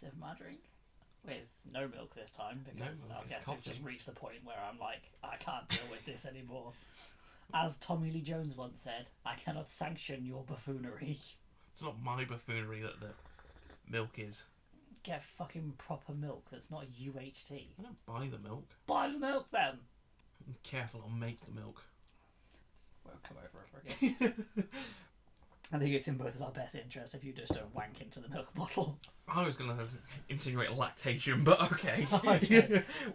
sip of my drink. With no milk this time, because I guess we've just reached the point where I'm like, I can't deal with this anymore. As Tommy Lee Jones once said, I cannot sanction your buffoonery. It's not my buffoonery that the milk is. Get fucking proper milk that's not UHT. I don't buy the milk. Buy the milk then! I'm careful, I'll make the milk. Won't come over ever again. I think it's in both of our best interests if you just don't wank into the milk bottle. I was going to insinuate lactation, but okay.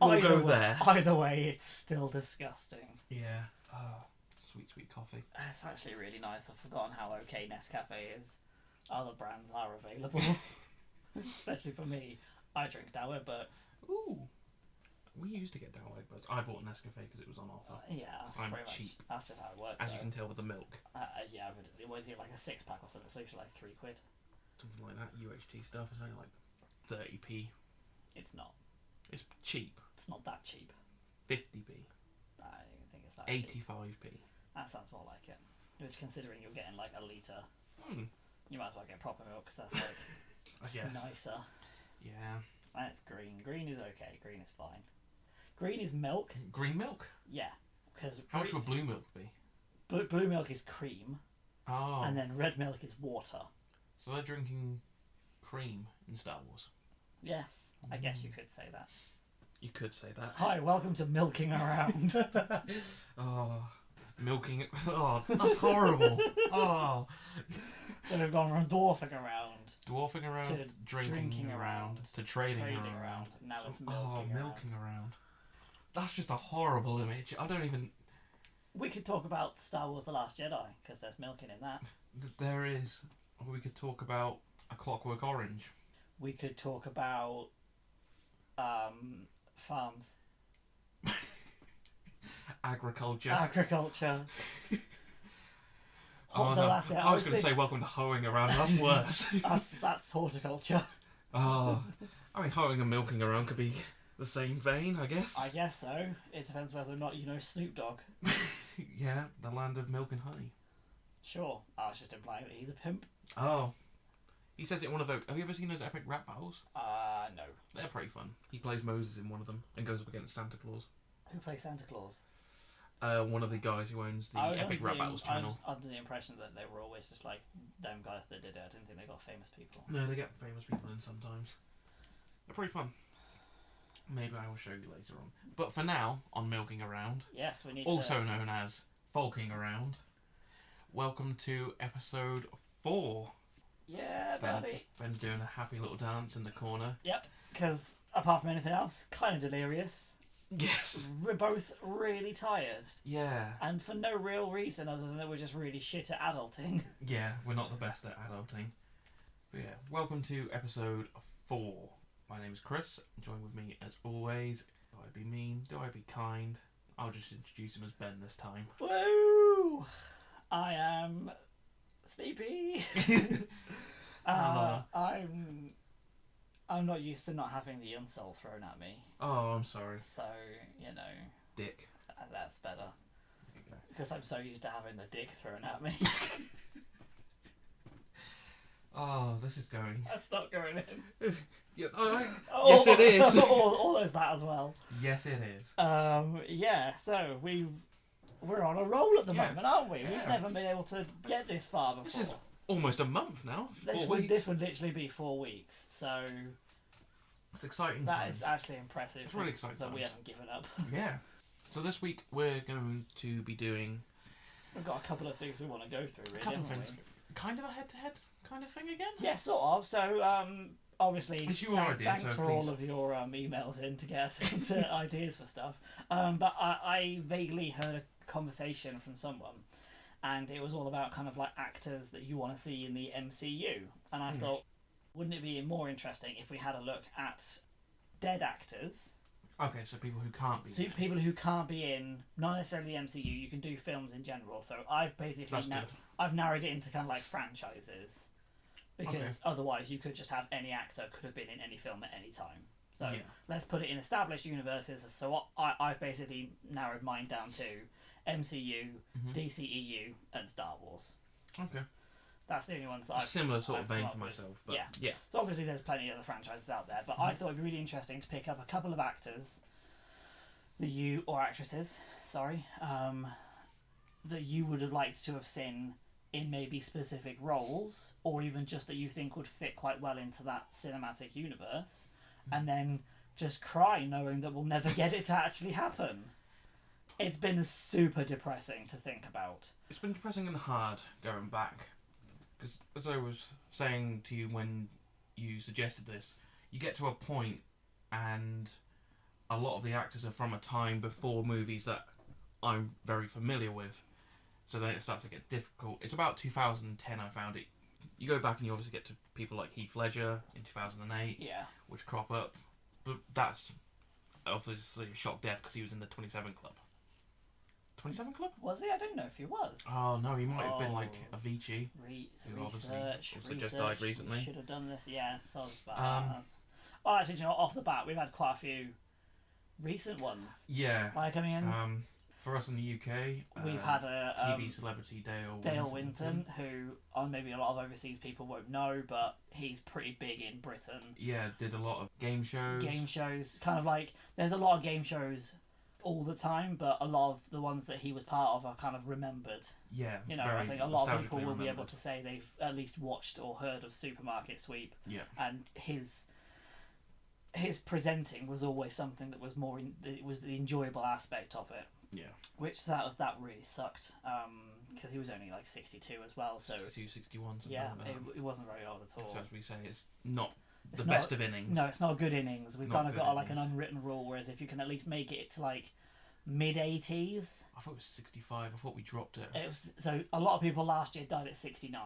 We'll go there. Either way, it's still disgusting. Yeah. Oh, sweet, sweet coffee. It's actually really nice. I've forgotten how okay Nescafe is. Other brands are available. Especially for me. I drink Dow Burks. Ooh. We used to get Dow Burks. I bought Nescafe because it was on offer. Yeah, that's I'm pretty cheap. Much, that's just how it works. As you can tell with the milk. Yeah, but it was like a 6-pack or something, so it's like £3. Something like that. UHT stuff is only like 30p. It's not. It's cheap. It's not that cheap. 50p. I don't even think it's that cheap. 85p. That sounds more like it. Which, considering you're getting like a litre, you might as well get proper milk, because that's like it's nicer. Yeah. And it's green. Green is okay. Green is fine. Green is milk. Green milk? Yeah. Because how much would blue milk be? Blue milk is cream. Oh. And then red milk is water. So they're drinking cream in Star Wars? Yes. I guess you could say that. You could say that. Hi, welcome to Milking Around. Oh, milking it. Oh, that's horrible. Oh. So we've gone from dwarfing around. Dwarfing around, to drinking around, to trading around. Now it's milking around. That's just a horrible image. I don't even... We could talk about Star Wars The Last Jedi, because there's milking in that. There is. Or we could talk about A Clockwork Orange. We could talk about farms. Agriculture. Oh, no. I was going to say welcome to hoeing around. That's worse. that's horticulture. Oh, I mean, hoeing and milking around could be the same vein, I guess. I guess so. It depends whether or not you know Snoop Dogg. Yeah, the land of milk and honey. Sure. I was just implying that he's a pimp. Oh. He says it in one of those... Have you ever seen those epic rap battles? No. They're pretty fun. He plays Moses in one of them and goes up against Santa Claus. Who plays Santa Claus? One of the guys who owns the Epic Rap Battles channel. I was under the impression that they were always just like them guys that did it. I didn't think they got famous people. No, they get famous people in sometimes. They're pretty fun. Maybe I will show you later on. But for now, on Milking Around, yes, we need also known as Faulking Around, welcome to episode 4. Yeah, buddy. Ben's doing a happy little dance in the corner. Yep, because apart from anything else, kind of delirious. Yes. We're both really tired. Yeah. And for no real reason other than that we're just really shit at adulting. Yeah, we're not the best at adulting. But yeah, welcome to episode 4. My name is Chris. Join with me as always. Do I be mean? Do I be kind? I'll just introduce him as Ben this time. Woo! I am sleepy. I'm not used to not having the insult thrown at me. Oh, I'm sorry. So, you know... Dick. That's better. Because I'm so used to having the dick thrown at me. Oh, this is going... That's not going in. Yes, it is. Or there's that as well. Yes, it is. Yeah, so we're on a roll at the moment, aren't we? Yeah. We've never been able to get this far before. This is almost a month now. This would literally be 4 weeks, so... It's exciting. That is actually impressive. It's really exciting that we haven't given up. Yeah. So this week we're going to be doing... We've got a couple of things we want to go through, really, a couple of haven't things. Kind of a head-to-head kind of thing again? Yeah, sort of. So, obviously, thanks for all of your emails in to get us into ideas for stuff. But I vaguely heard a conversation from someone, and it was all about kind of like actors that you want to see in the MCU. And I thought, wouldn't it be more interesting if we had a look at dead actors? Okay, so people who can't be in. People who can't be in, not necessarily the MCU, you can do films in general. So I've basically I've narrowed it into kind of like franchises. Because otherwise you could just have any actor could have been in any film at any time. So let's put it in established universes. So I've basically narrowed mine down to MCU, DCEU, and Star Wars. Okay. That's the only ones that I've... Similar sort I've of vein come for up with. myself, but yeah. So obviously there's plenty of other franchises out there, but I thought it'd be really interesting to pick up a couple of actors or actresses, sorry, that you would have liked to have seen in maybe specific roles, or even just that you think would fit quite well into that cinematic universe, and then just cry knowing that we'll never get it to actually happen. It's been super depressing to think about. It's been depressing and hard going back. Because, as I was saying to you when you suggested this, you get to a point and a lot of the actors are from a time before movies that I'm very familiar with. So then it starts to get difficult. It's about 2010 I found it. You go back and you obviously get to people like Heath Ledger in 2008, which crop up. But that's obviously a shock death because he was in the 27 Club. 27 Club? Was he? I don't know if he was. Oh no, he might have been like Avicii, who obviously also just died recently. Should have done this, yeah. Sounds bad. Well, actually, you know, off the bat, we've had quite a few recent ones. Yeah. Like, I mean, for us in the UK, we've had a TV celebrity Dale Winton, who maybe a lot of overseas people won't know, but he's pretty big in Britain. Yeah, did a lot of game shows. Kind of like, there's a lot of game shows all the time, but a lot of the ones that he was part of are kind of remembered. Yeah, you know, I think a lot of people will be able to say they've at least watched or heard of Supermarket Sweep. Yeah, and his presenting was always something that was it was the enjoyable aspect of it. Yeah, which that really sucked because he was only like 62 as well. So 62, 61. Yeah, it wasn't very old at all. So as we say, it's not the best of innings. No, it's not a good innings. We've kind of got like an unwritten rule, whereas if you can at least make it to like mid-80s. I thought it was 65. I thought we dropped it. So a lot of people last year died at 69.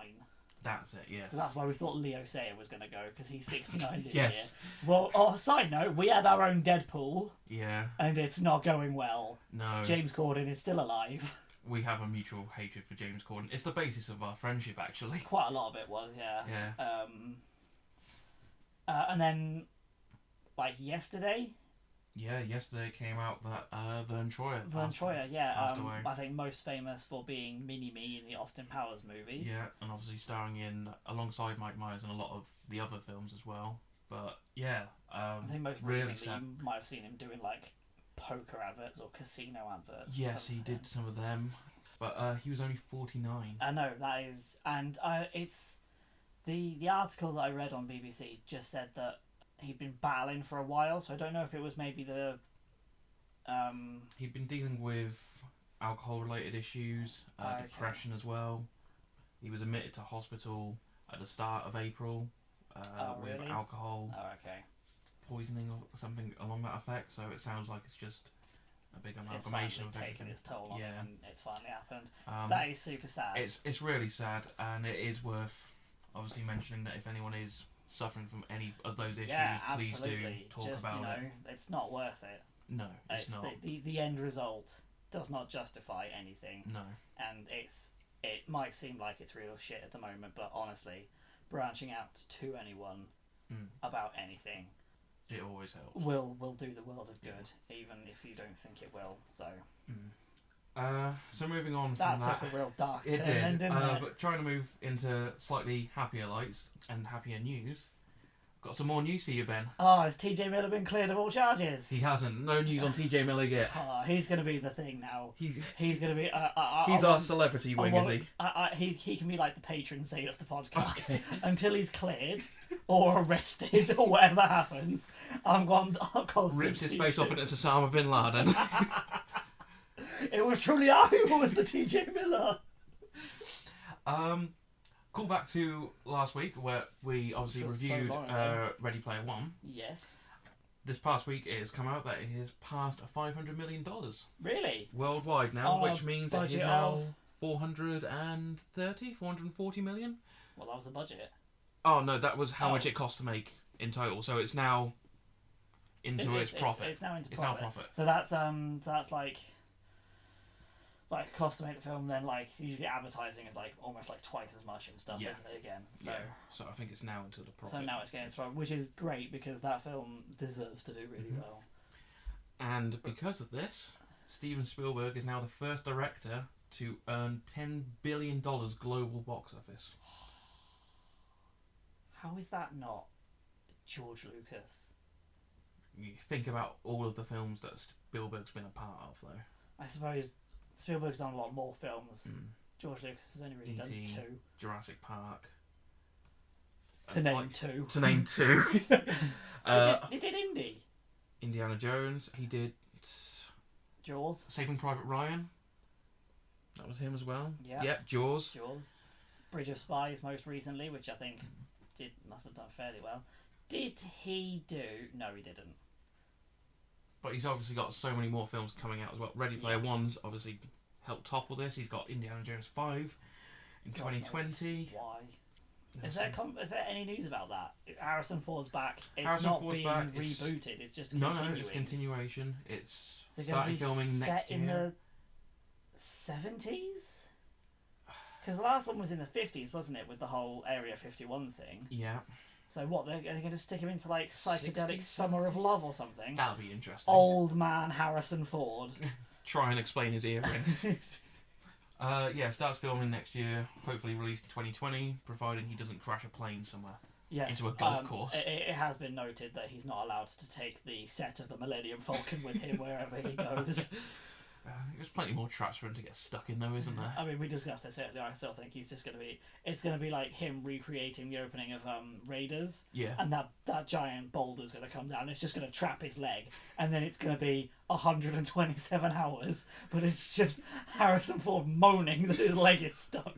That's it, yeah. So that's why we thought Leo Sayer was going to go, because he's 69 this yes. year. Well, side note, we had our own Deadpool. Yeah. And it's not going well. No. James Corden is still alive. We have a mutual hatred for James Corden. It's the basis of our friendship, actually. Quite a lot of it was, yeah. Yeah. And then, like, yesterday... Yeah, yesterday it came out that Vern Troyer passed away. I think most famous for being Mini-Me in the Austin Powers movies. Yeah, and obviously starring in, alongside Mike Myers, in a lot of the other films as well. But, yeah, I think most really recently sad. you might have seen him doing, like, poker adverts or casino adverts. Yes, he did some of them. But he was only 49. I know, that is... And it's... The article that I read on BBC just said that he'd been battling for a while, so I don't know if it was maybe the... He'd been dealing with alcohol-related issues, depression as well. He was admitted to hospital at the start of April with alcohol poisoning or something along that effect, so it sounds like it's just a big amalgamation of everything. Taken its toll on him, and it's finally happened. That that is super sad. It's really sad, and it is worth obviously mentioning that if anyone is suffering from any of those issues, please do talk about it. It's not worth it. No, it's not. The end result does not justify anything. No. And it might seem like it's real shit at the moment, but honestly, branching out to anyone about anything, it always helps. Will do the world of good, even if you don't think it will. So. So moving on from that. That took a real dark turn, it did. didn't it? But trying to move into slightly happier lights and happier news. Got some more news for you, Ben. Oh, has TJ Miller been cleared of all charges? He hasn't. No news on TJ Miller yet. Oh, he's going to be the thing now. He's going to be... he's our celebrity wing, is he? He can be like the patron saint of the podcast until he's cleared or arrested or whatever happens. I'm going... Rips his face off and it's Osama bin Laden. It was truly I who was the TJ Miller. Call back to last week where we obviously reviewed Ready Player One. Yes. This past week it has come out that it has passed $500 million. Really? Worldwide now, which means it is now 440 million. Well, that was the budget. Oh no, that was how much it cost to make in total. So it's now into its profit. It's now into profit. It's now profit. So that's like cost to make the film, then like usually advertising is like almost like twice as much and stuff, isn't it, again? So so I think it's now into the profit. So now it's getting into profit, which is great because that film deserves to do really well. And because of this, Steven Spielberg is now the first director to earn $10 billion global box office. How is that not George Lucas? You think about all of the films that Spielberg's been a part of, though. I suppose Spielberg's done a lot more films. George Lucas has only really done E.T., 2. Jurassic Park. To name 2. To name 2. He did Indy. Indiana Jones. He did... Jaws. Saving Private Ryan. That was him as well. Yeah. Yep, Jaws. Bridge of Spies most recently, which I think must have done fairly well. Did he do... No, he didn't. But he's obviously got so many more films coming out as well. Ready Player One's obviously helped topple this. He's got Indiana Jones 5 in 2020. Why? Is there any news about that? Harrison Ford's back. It's Harrison not Ford's being back. rebooted. It's just continuing. No, it's continuation. It's Is it starting filming set next year. in the 70s? Because the last one was in the 50s, wasn't it? With the whole Area 51 thing. Yeah. So what? Are they going to stick him into like psychedelic 60s, Summer of Love or something? That'll be interesting. Old man Harrison Ford. Try and explain his earring. Starts filming next year. Hopefully released in 2020, providing he doesn't crash a plane somewhere. Yes, into a golf course. It has been noted that he's not allowed to take the set of the Millennium Falcon with him wherever he goes. There's plenty more traps for him to get stuck in, though, isn't there? I mean, we discussed this earlier. I still think he's just going to be... It's going to be like him recreating the opening of Raiders. Yeah. And that giant boulder's going to come down. It's just going to trap his leg. And then it's going to be 127 hours. But it's just Harrison Ford moaning that his leg is stuck.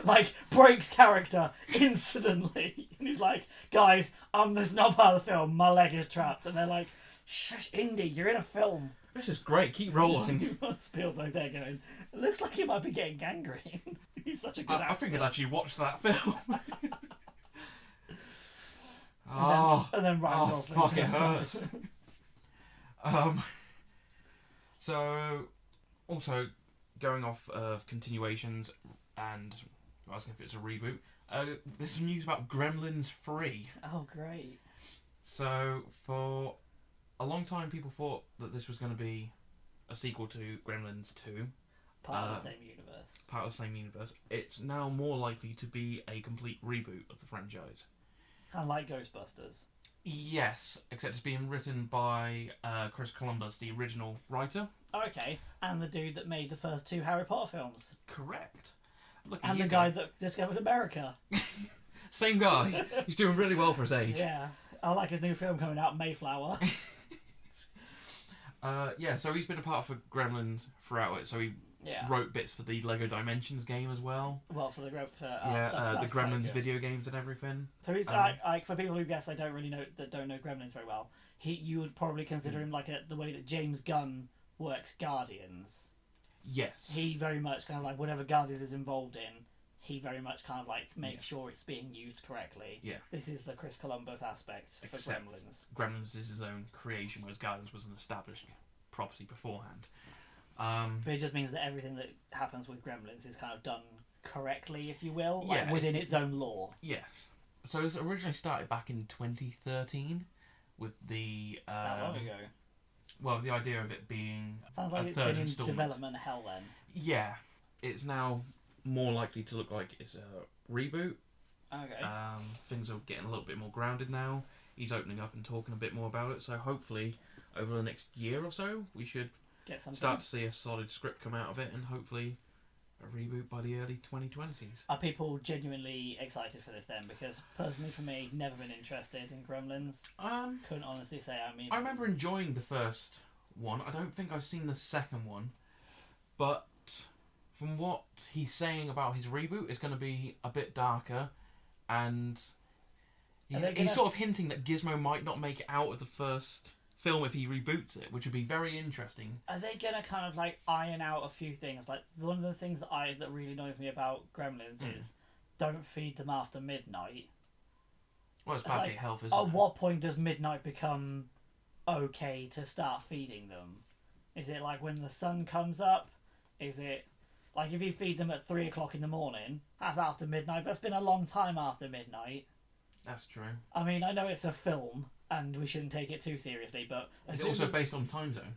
Like, breaks character instantly. And he's like, guys, this is not part of the film. My leg is trapped. And they're like, shush, Indy, you're in a film. This is great. Keep rolling. Spielberg there going, it looks like he might be getting gangrene. He's such a good actor. I think I'd actually watch that film. And then Ryan Gosling fuck, it hurts. So, also, going off of continuations and asking if it's a reboot, there's some news about Gremlins 3. Oh, great. So, for a long time, people thought that this was going to be a sequel to Gremlins 2. Part of the same universe. Part of the same universe. It's now more likely to be a complete reboot of the franchise. Kind of like Ghostbusters. Yes, except it's being written by Chris Columbus, the original writer. Oh, okay. And the dude that made the first 2 Harry Potter films. Correct. Look and the guy that discovered America. Same guy. He's doing really well for his age. Yeah. I like his new film coming out, Mayflower. So he's been a part of Gremlins throughout it. So he wrote bits for the Lego Dimensions game as well. Well, for the the Gremlins video games and everything. So he's like for people who guess don't know Gremlins very well. You would probably consider him like the way that James Gunn works Guardians. Yes. He very much kind of like whatever Guardians is involved in. He very much kind of like makes sure it's being used correctly. Yeah. This is the Chris Columbus aspect for Gremlins. Gremlins is his own creation, whereas Guardians was an established property beforehand. But it just means that everything that happens with Gremlins is kind of done correctly, if you will, within its own lore. Yes. So it originally started back in 2013 with the... that long ago. Well, the idea of it being sounds like it's been in development hell then. Yeah. It's now more likely to look like it's a reboot. Okay. Things are getting a little bit more grounded now. He's opening up and talking a bit more about it, so hopefully over the next year or so we should start to see a solid script come out of it, and hopefully a reboot by the early 2020s. Are people genuinely excited for this then? Because personally for me, never been interested in Gremlins. Couldn't honestly say I remember enjoying the first one. I don't think I've seen the second one, but from what he's saying about his reboot, it's going to be a bit darker, and he's sort of hinting that Gizmo might not make it out of the first film if he reboots it, which would be very interesting. Are they going to kind of like iron out a few things? Like one of the things that really annoys me about Gremlins is don't feed them after midnight. Well, it's bad for your health, isn't it? At what point does midnight become okay to start feeding them? Is it like when the sun comes up? Is it like if you feed them at 3 o'clock in the morning? That's after midnight, but it's been a long time after midnight. That's true. I mean, I know it's a film and we shouldn't take it too seriously, but it's also based on time zone.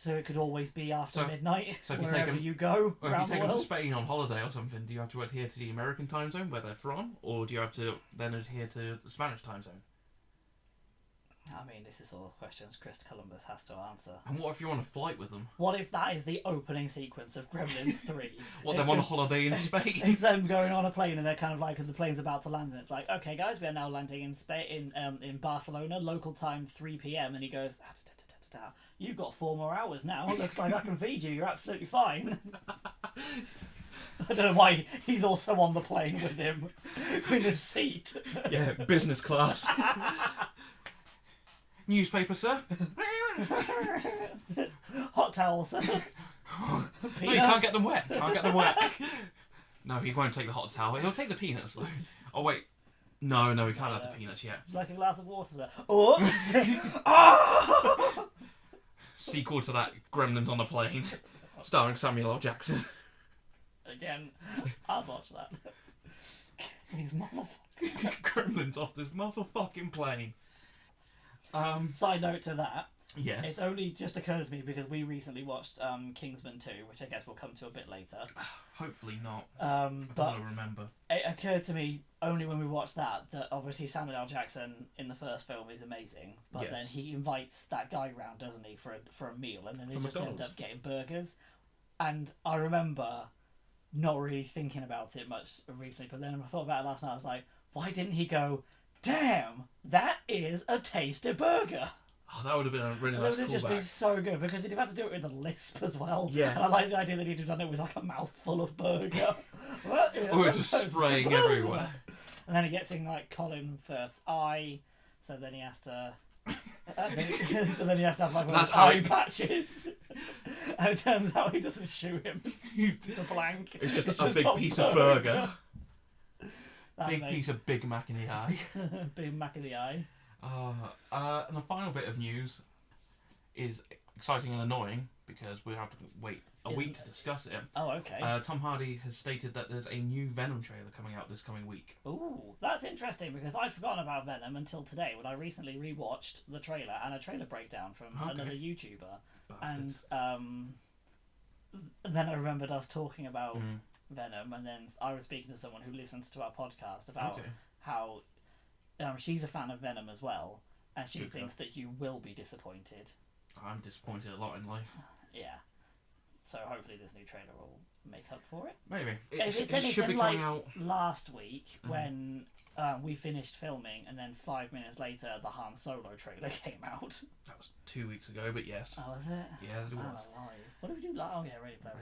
So it could always be after midnight, so if wherever you go or if around you the take them to world. Spain on holiday or something, do you have to adhere to the American time zone where they're from, or do you have to then adhere to the Spanish time zone? I mean, this is all questions Chris Columbus has to answer. And what if you're on a flight with them? What if that is the opening sequence of Gremlins 3? What, they're on a holiday in Spain? It's them going on a plane and they're kind of like, the plane's about to land and it's like, okay guys, we are now landing in Spain, in Barcelona, local time 3 p.m. And he goes, you've got 4 more hours now. Looks like I can feed you. You're absolutely fine. I don't know why he's also on the plane with him in his seat. Yeah, business class. Newspaper, sir? Hot towels, sir. No, you can't get them wet. Can't get them wet. No, he won't take the hot towel. He'll take the peanuts, though. Oh, wait. No, he can't have the peanuts yet. Like a glass of water, sir. Oops! Oh! Sequel to that, Gremlins on a Plane, starring Samuel L. Jackson. Again, I'll watch that. These motherfuckers. Gremlins off this motherfucking plane. Side note to that. Yes. It's only just occurred to me because we recently watched Kingsman 2, which I guess we'll come to a bit later. Hopefully not. But I don't remember. It occurred to me only when we watched that obviously Samuel L. Jackson in the first film is amazing, but then he invites that guy round, doesn't he, for a meal, and then they just end up getting burgers. And I remember not really thinking about it much recently, but then I thought about it last night. I was like, why didn't he go, damn, that is a tasty burger? Oh, that would have been a really nice callback. That would have just been so good, because he'd have had to do it with a lisp as well. Yeah. And I like the idea that he'd have done it with like a mouthful of burger. Or just spraying everywhere. And then he gets in like Colin Firth's eye, so then he has to... so then he has to have like one of those eye patches. And it turns out he doesn't shoot him. It's a blank. It's just a big piece of burger. Big piece of Big Mac in the eye. Big Mac in the eye. And the final bit of news is exciting and annoying because we have to wait a week to discuss it. Oh, okay. Tom Hardy has stated that there's a new Venom trailer coming out this coming week. Ooh, that's interesting because I'd forgotten about Venom until today when I recently rewatched the trailer and a trailer breakdown from another YouTuber. Bastards. And then I remembered us talking about Venom, and then I was speaking to someone who listens to our podcast about how she's a fan of Venom as well, and she thinks that you will be disappointed. I'm disappointed a lot in life. Yeah. So hopefully this new trailer will make up for it. Maybe. It should be coming out last week when we finished filming, and then 5 minutes later the Han Solo trailer came out. That was 2 weeks ago, but yes. Oh, was it? Yes, it was. What did we do? Oh, yeah, Ready Player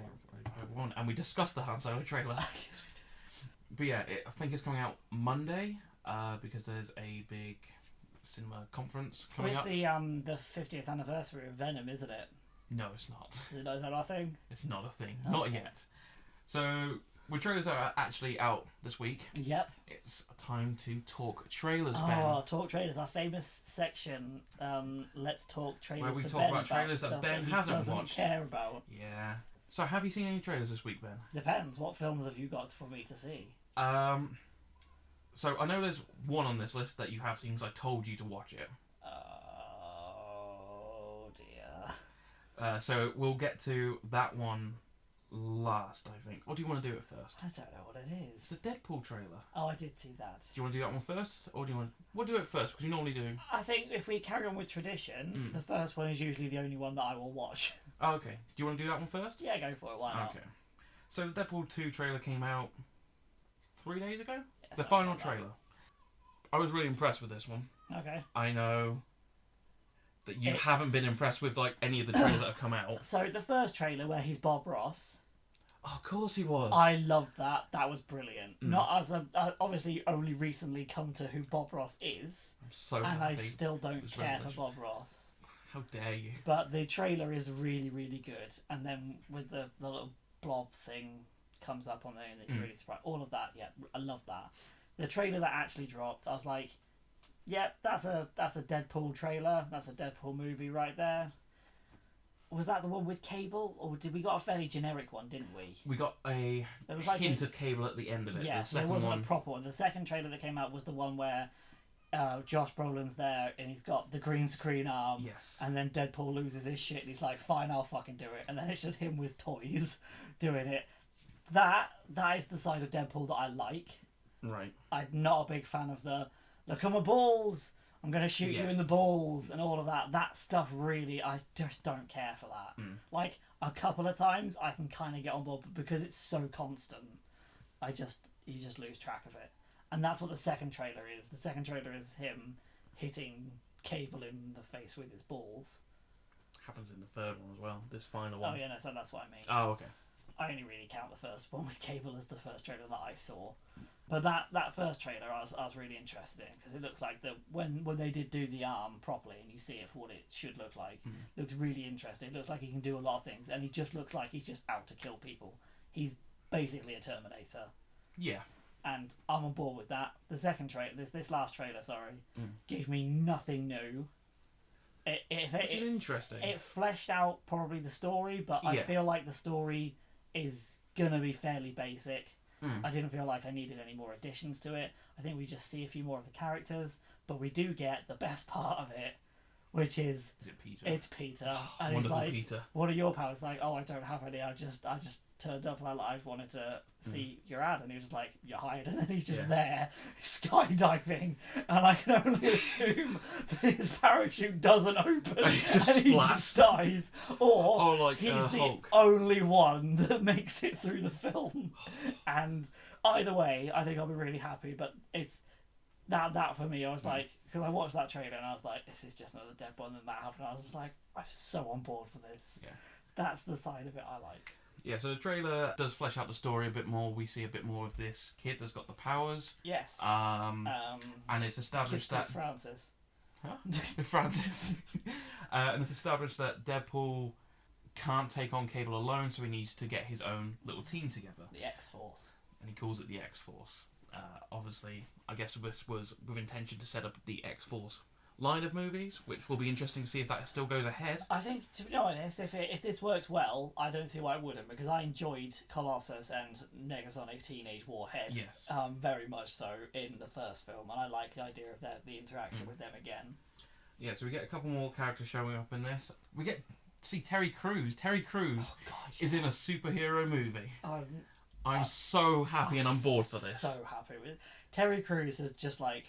One. And we discussed the Han Solo trailer. Yes, we did. But yeah, I think it's coming out Monday because there's a big cinema conference coming up. It's the 50th anniversary of Venom, isn't it? No, it's not. Is that our thing? It's not a thing. Okay. Not yet. So, with trailers that are actually out this week, it's time to talk trailers, Ben. Oh, talk trailers, our famous section. Let's talk trailers. Where we talk about trailers that Ben hasn't watched. Care about. Yeah. So, have you seen any trailers this week, Ben? Depends. What films have you got for me to see? So I know there's one on this list that you have seen because I told you to watch it. Oh dear. So we'll get to that one last, I think. Or do you want to do it first? I don't know what it is. It's the Deadpool trailer. Oh, I did see that. Do you want to do that one first? Or do you want... We'll do it first, because we normally do... I think if we carry on with tradition, the first one is usually the only one that I will watch. Oh, okay. Do you want to do that one first? Yeah, go for it. Why not? Okay. So the Deadpool 2 trailer came out 3 days ago? Yeah, the final trailer. I was really impressed with this one. Okay. I know that you haven't been impressed with like any of the trailers that have come out. So the first trailer where he's Bob Ross... Oh, of course he was. I loved that. That was brilliant. Not as obviously only recently come to who Bob Ross is. I'm so and happy. I still don't care for Bob Ross. How dare you? But the trailer is really, really good. And then with the little blob thing comes up on there and it's really surprising. All of that, yeah, I love that. The trailer that actually dropped, I was like, yeah, that's a Deadpool trailer. That's a Deadpool movie right there. Was that the one with Cable, or did we got a fairly generic one, didn't we? We got a hint of Cable at the end of it. Yeah, the second there wasn't one... a proper one. The second trailer that came out was the one where Josh Brolin's there and he's got the green screen arm. Yes. And then Deadpool loses his shit and he's like, fine, I'll fucking do it. And then it's just him with toys doing it. That is the side of Deadpool that I like. Right. I'm not a big fan of the, look at my balls, I'm going to shoot you in the balls and all of that. That stuff really, I just don't care for that. Like, a couple of times I can kind of get on board, but because it's so constant, you just lose track of it. And that's what the second trailer is. The second trailer is him hitting Cable in the face with his balls. Happens in the third one as well, this final one. Oh yeah, no, so that's what I mean. Oh, okay. I only really count the first one with Cable as the first trailer that I saw. But that first trailer I was really interested in, because it looks like when they did do the arm properly and you see it for what it should look like, looks really interesting. It looks like he can do a lot of things, and he just looks like he's just out to kill people. He's basically a Terminator. Yeah. And I'm on board with that. The second trailer, this last trailer, gave me nothing new. Which is interesting. It fleshed out probably the story, but I feel like the story is gonna be fairly basic. I didn't feel like I needed any more additions to it. I think we just see a few more of the characters, but we do get the best part of it, which is it Peter? It's Peter, and wonderful he's like, Peter. "What are your powers?" Like, "Oh, I don't have any. I just turned up and I wanted to see your ad," and he was like, "You're hired," and then he's just there skydiving, and I can only assume that his parachute doesn't open and he just dies, or like he's the Hulk. only one that makes it through the film. And either way, I think I'll be really happy. But it's that for me, I was like, because I watched that trailer and I was like, this is just another Deadpool, and then that happened. I was just like, I'm so on board for this. Yeah. That's the side of it I like. Yeah, so the trailer does flesh out the story a bit more. We see a bit more of this kid that's got the powers. Yes. And it's established that Francis. Huh? Francis. And it's established that Deadpool can't take on Cable alone, so he needs to get his own little team together. The X-Force. And he calls it the X-Force. Obviously, I guess this was with intention to set up the X-Force line of movies, which will be interesting to see if that still goes ahead. I think, to be honest, if this works well, I don't see why it wouldn't, because I enjoyed Colossus and Negasonic Teenage Warhead. Yes. Very much so in the first film, and I like the idea of the interaction with them again. Yeah, so we get a couple more characters showing up in this. We get to see Terry Crews. Terry Crews is in a superhero movie. I'm so happy and I'm bored for this. So happy with Terry Crews is just like,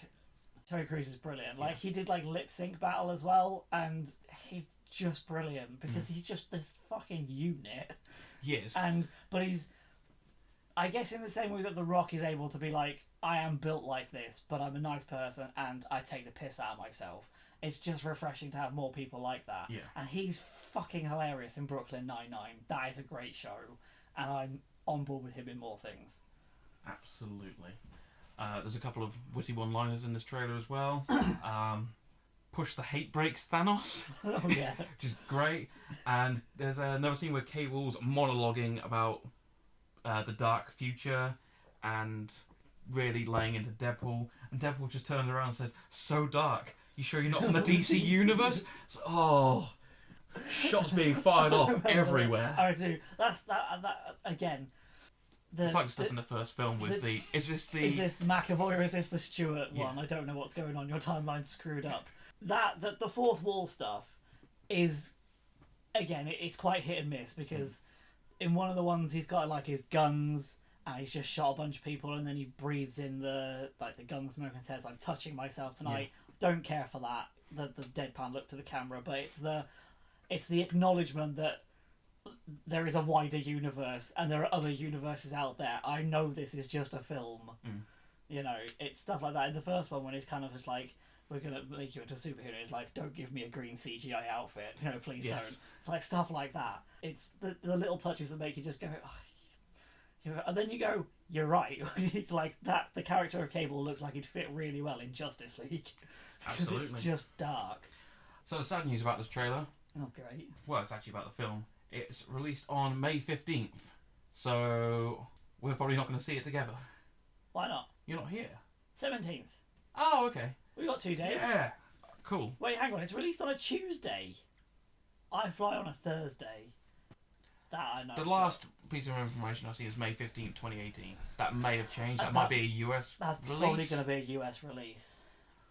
Terry Crews is brilliant. Like, he did like lip sync battle as well, and he's just brilliant because he's just this fucking unit. Yes. But he's, I guess, in the same way that The Rock is able to be like, I am built like this, but I'm a nice person and I take the piss out of myself. It's just refreshing to have more people like that. Yeah. And he's fucking hilarious in Brooklyn Nine-Nine. That is a great show, and I'm on board with him in more things. Absolutely. There's a couple of witty one-liners in this trailer as well. Push the hate brakes, Thanos. Oh yeah. Which is great. And there's another scene where Cable's monologuing about the dark future and really laying into Deadpool. And Deadpool just turns around and says, "So dark. You sure you're not from the DC universe?" Shots being fired off everywhere. I do. That's that again. It's like stuff in the first film with Is this the McAvoy or is this the Stewart one? I don't know what's going on. Your timeline's screwed up. The fourth wall stuff is, again, it's quite hit and miss, because in one of the ones he's got like his guns and he's just shot a bunch of people, and then he breathes in the gun smoke and says, "I'm touching myself tonight." Yeah. Don't care for that. The deadpan look to the camera, but it's the acknowledgement that there is a wider universe and there are other universes out there. I know this is just a film. You know, it's stuff like that. In the first one, when it's kind of just like, we're going to make you into a superhero, it's like, don't give me a green CGI outfit. You know, please don't. It's like stuff like that. It's the little touches that make you just go, and then you go, you're right. It's like that. The character of Cable looks like he'd fit really well in Justice League. Because Absolutely. It's just dark. So the sad news about this trailer. Oh, great. Well, it's actually about the film. It's released on May 15th. So we're probably not going to see it together. Why not? You're not here. 17th. Oh, okay. We got 2 days. Yeah. Cool. Wait, hang on. It's released on a Tuesday. I fly on a Thursday. That I know. The last piece of information I've seen is May 15th, 2018. That may have changed. That might be a US That's release. probably going to be a US release.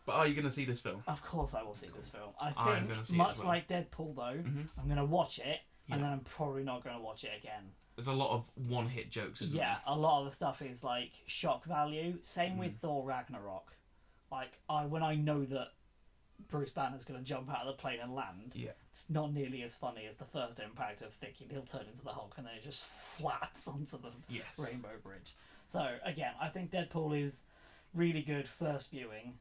But are you going to see this film? Of course I will see this film. I I'm think, gonna see it much as well. like Deadpool, though, I'm going to watch it, and then I'm probably not going to watch it again. There's a lot of one-hit jokes, isn't there? Yeah, a lot of the stuff is, like, shock value. Same with Thor Ragnarok. Like, when I know that Bruce Banner's going to jump out of the plane and land, it's not nearly as funny as the first impact of thinking he'll turn into the Hulk, and then it just flats onto the Rainbow Bridge. So, again, I think Deadpool is really good first viewing.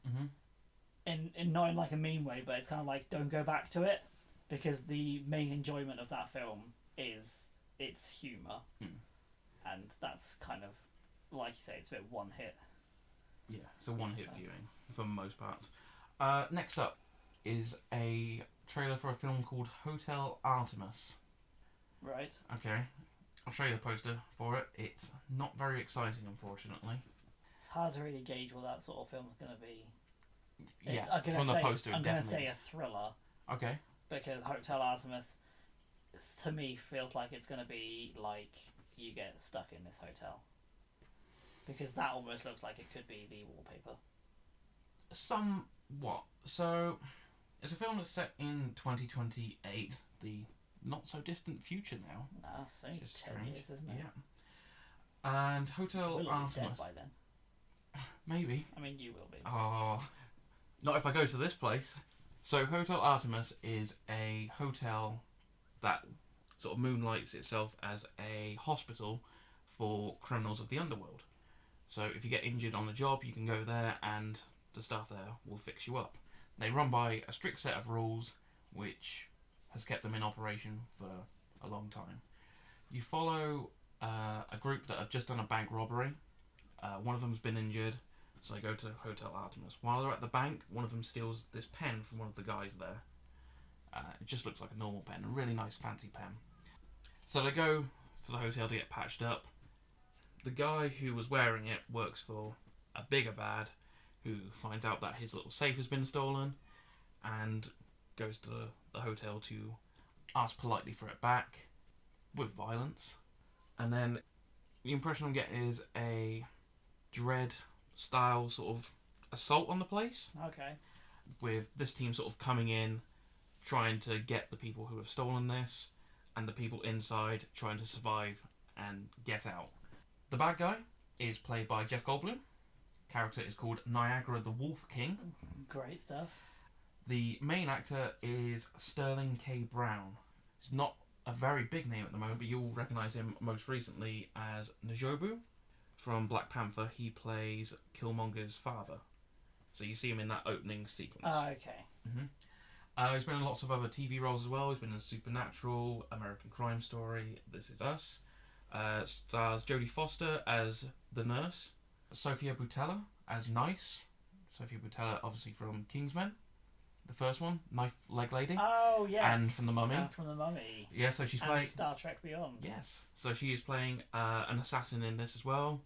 In not in like a mean way, but it's kind of like, don't go back to it, because the main enjoyment of that film is its humour, and that's kind of, like you say, it's a bit one hit. Yeah, it's a one hit viewing for most parts. Next up is a trailer for a film called Hotel Artemis. Right. Okay, I'll show you the poster for it. It's not very exciting, unfortunately. It's hard to really gauge what that sort of film's going to be. Yeah, from the poster, I'm it going to definitely say is. a thriller. Okay. Because Hotel Artemis, to me, feels like it's going to be like you get stuck in this hotel. Because that almost looks like it could be the wallpaper. Somewhat. So, it's a film that's set in 2028, the not-so-distant future now. Nah, it's only 10 strange. years, isn't it? Yeah. And Hotel We'll Artemis... be dead by then. Maybe. I mean, you will be. Oh, not if I go to this place. So Hotel Artemis is a hotel that sort of moonlights itself as a hospital for criminals of the underworld. So if you get injured on the job, you can go there and the staff there will fix you up. They run by a strict set of rules which has kept them in operation for a long time. You follow a group that have just done a bank robbery. One of them's been injured, so they go to Hotel Artemis. While they're at the bank, one of them steals this pen from one of the guys there. It just looks like a normal pen, a really nice fancy pen. So they go to the hotel to get patched up. The guy who was wearing it works for a bigger bad who finds out that his little safe has been stolen and goes to the hotel to ask politely for it back with violence. And then the impression I'm getting is a Dread style sort of assault on the place. Okay. With this team sort of coming in, trying to get the people who have stolen this, and the people inside trying to survive and get out. The bad guy is played by Jeff Goldblum. Character is called Niagara the Wolf King. Great stuff. The main actor is Sterling K. Brown. He's not a very big name at the moment, but you'll recognise him most recently as N'Jobu. From Black Panther, he plays Killmonger's father. So you see him in that opening sequence. Oh, okay. He's been in lots of other TV roles as well. He's been in Supernatural, American Crime Story, This Is Us. Stars Jodie Foster as the nurse. Sofia Boutella as Nice. Sofia Boutella, obviously from Kingsman. The first one, Knife Leg Lady. Oh, yes. And from The Mummy. From The Mummy. Yeah, so she's playing... Star Trek Beyond. Yes. So she is playing an assassin in this as well.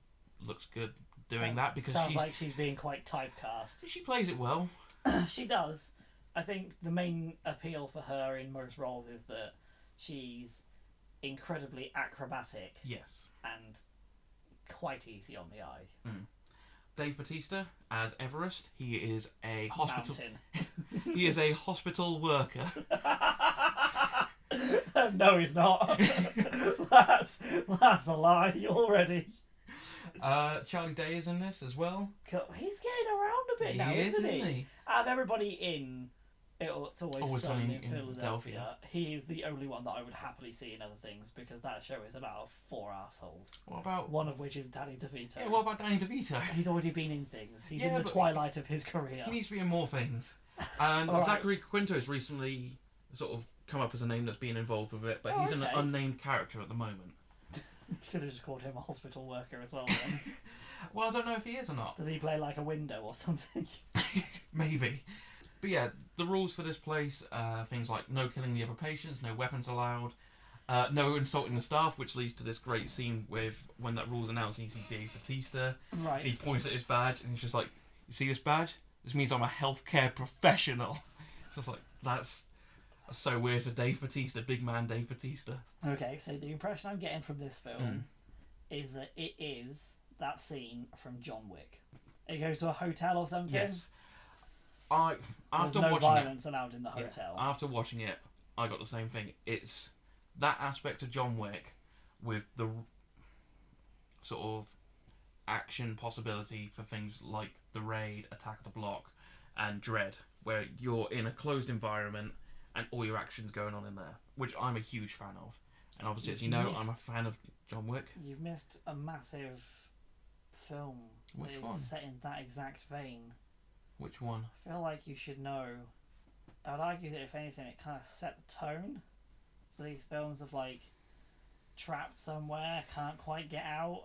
Looks good doing that because sounds like she's being quite typecast. She plays it well. She does. I think the main appeal for her in most roles is that she's incredibly acrobatic. Yes. And quite easy on the eye. Dave Bautista as Everest. He is a hospital. Mountain. He is a hospital worker. No, he's not. That's a lie already. Charlie Day is in this as well. He's getting around a bit now, isn't he? Out of everybody in It's Always Sunny in Philadelphia, he is the only one that I would happily see in other things, because that show is about 4 assholes. What about... One of which is Danny DeVito. Yeah, what about Danny DeVito? He's already been in things. He's in the twilight of his career. He needs to be in more things. And Zachary Quinto's recently sort of come up as a name that's been involved with it, but he's an unnamed character at the moment. You could have just called him a hospital worker as well then. Well, I don't know if he is or not. Does he play like a window or something? Maybe. But yeah, the rules for this place are things like no killing the other patients, no weapons allowed, no insulting the staff, which leads to this great scene with when that rule's announced and you see Dave Bautista. Right. And he points at his badge and he's just like, you see this badge? This means I'm a healthcare professional. Just like, that's so weird for Dave Bautista, big man Dave Bautista. Okay, so the impression I'm getting from this film is that it is that scene from John Wick. It goes to a hotel or something. Yes. After no watching violence allowed in the hotel. After watching it, I got the same thing. It's that aspect of John Wick with the sort of action possibility for things like The Raid, Attack of the Block, and Dread, where you're in a closed environment and all your action's going on in there, which I'm a huge fan of. And obviously, as you know, I'm a fan of John Wick. You've missed a massive film that is set in that exact vein. Which one? I feel like you should know. I would argue that if anything, it kind of set the tone for these films of like trapped somewhere, can't quite get out.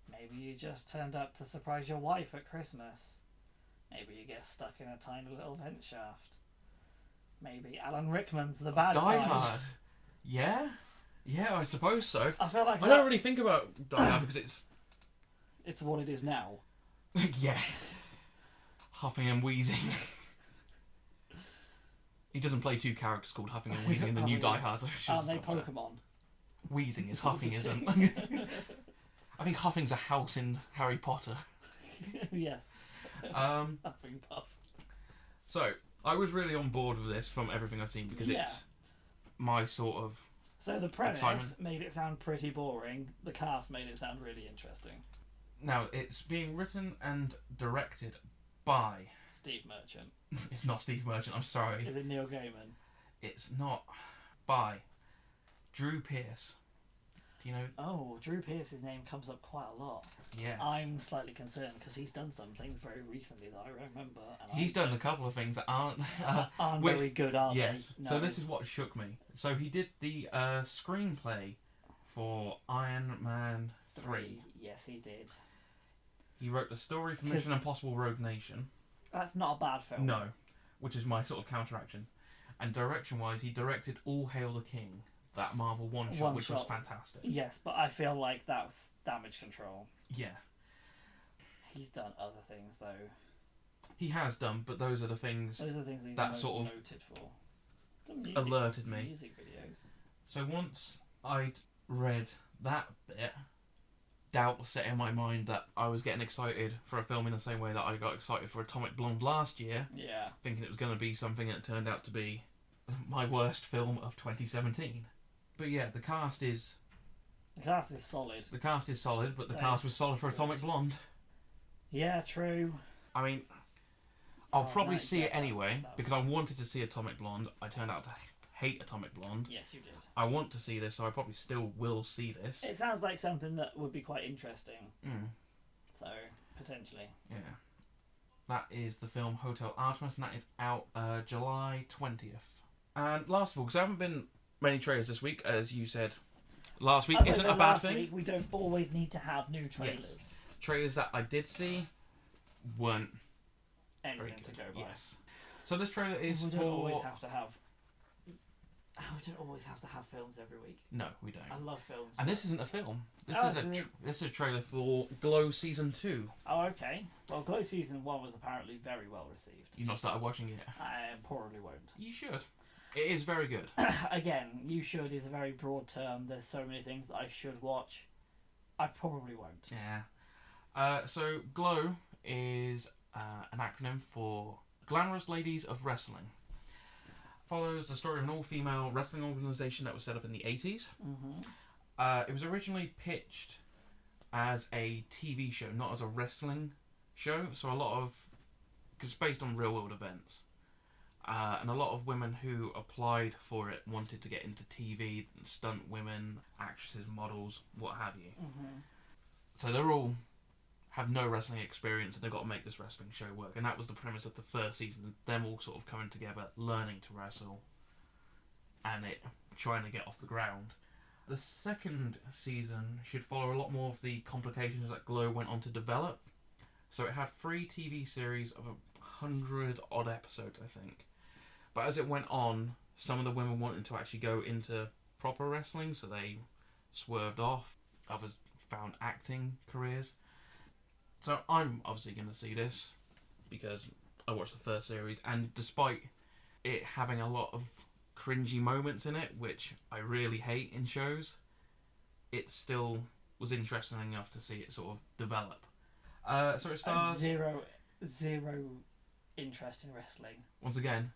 Maybe you just turned up to surprise your wife at Christmas. Maybe you get stuck in a tiny little vent shaft. Maybe Alan Rickman's the bad guy. Die Hard. Yeah, I suppose so. I feel like I don't really think about Die Hard because it's what it is now. Yeah. Huffing and wheezing. He doesn't play two characters called Huffing and Wheezing in the new Die Hard. Aren't they Pokemon? Wheezing is Huffing, isn't? I think Huffing's a house in Harry Potter. Yes. Huffing Puff. So, I was really on board with this from everything I've seen because it's my sort of So the premise excitement. made it sound pretty boring. The cast made it sound really interesting. Now, it's being written and directed by... Steve Merchant. It's not Steve Merchant, I'm sorry. Is it Neil Gaiman? It's not by Drew Pearce. Do you know? Oh, Drew Pearce's name comes up quite a lot. Yes. I'm slightly concerned because he's done some things very recently that I remember. And He's done a couple of things that aren't... aren't very good, are they? Yes. No. So this is what shook me. So he did the screenplay for Iron Man 3. Yes, he did. He wrote the story for Mission Impossible Rogue Nation. That's not a bad film. No. Which is my sort of counteraction. And direction-wise, he directed All Hail the King, that Marvel one-shot, which was fantastic. Yes, but I feel like that was Damage Control. Yeah. He's done other things, though. He has done, but those are the things that he's sort of noted for. Alerted me. Music videos. So once I'd read that bit, doubt set in my mind that I was getting excited for a film in the same way that I got excited for Atomic Blonde last year. Yeah. Thinking it was going to be something that turned out to be my worst film of 2017. But yeah, the cast is solid. The cast is solid, but the cast was solid for Atomic Blonde. Yeah, true. I mean, I'll probably see it anyway, because I wanted to see Atomic Blonde. I turned out to hate Atomic Blonde. Yes, you did. I want to see this, so I probably still will see this. It sounds like something that would be quite interesting. So, potentially. Yeah. That is the film Hotel Artemis, and that is out July 20th. And last of all, because there haven't been many trailers this week, as you said last week, isn't a bad thing. Week, we don't always need to have new trailers. Yes. Trailers that I did see weren't anything to go by. Yes. So this trailer is we don't always have to have films every week. No, we don't. I love films. And this isn't a film. This is a trailer for Glow Season 2. Oh, okay. Well, Glow Season 1 was apparently very well received. You've not started watching it? I probably won't. You should. It is very good. Again, you should is a very broad term. There's so many things that I should watch. I probably won't. Yeah. So Glow is an acronym for Glamorous Ladies of Wrestling. Follows the story of an all-female wrestling organisation that was set up in the 80s. It was originally pitched as a TV show, not as a wrestling show. So because it's based on real-world events. And a lot of women who applied for it wanted to get into TV, stunt women, actresses, models, what have you. So they're all have no wrestling experience and they've got to make this wrestling show work. And that was the premise of the first season, them all sort of coming together, learning to wrestle, and it trying to get off the ground. The second season should follow a lot more of the complications that Glow went on to develop. So it had 3 TV series of 100 odd episodes, I think. But as it went on, some of the women wanted to actually go into proper wrestling, so they swerved off. Others found acting careers. So I'm obviously going to see this because I watched the first series, and despite it having a lot of cringy moments in it, which I really hate in shows, it still was interesting enough to see it sort of develop. So it stars... Zero interest in wrestling. Once again,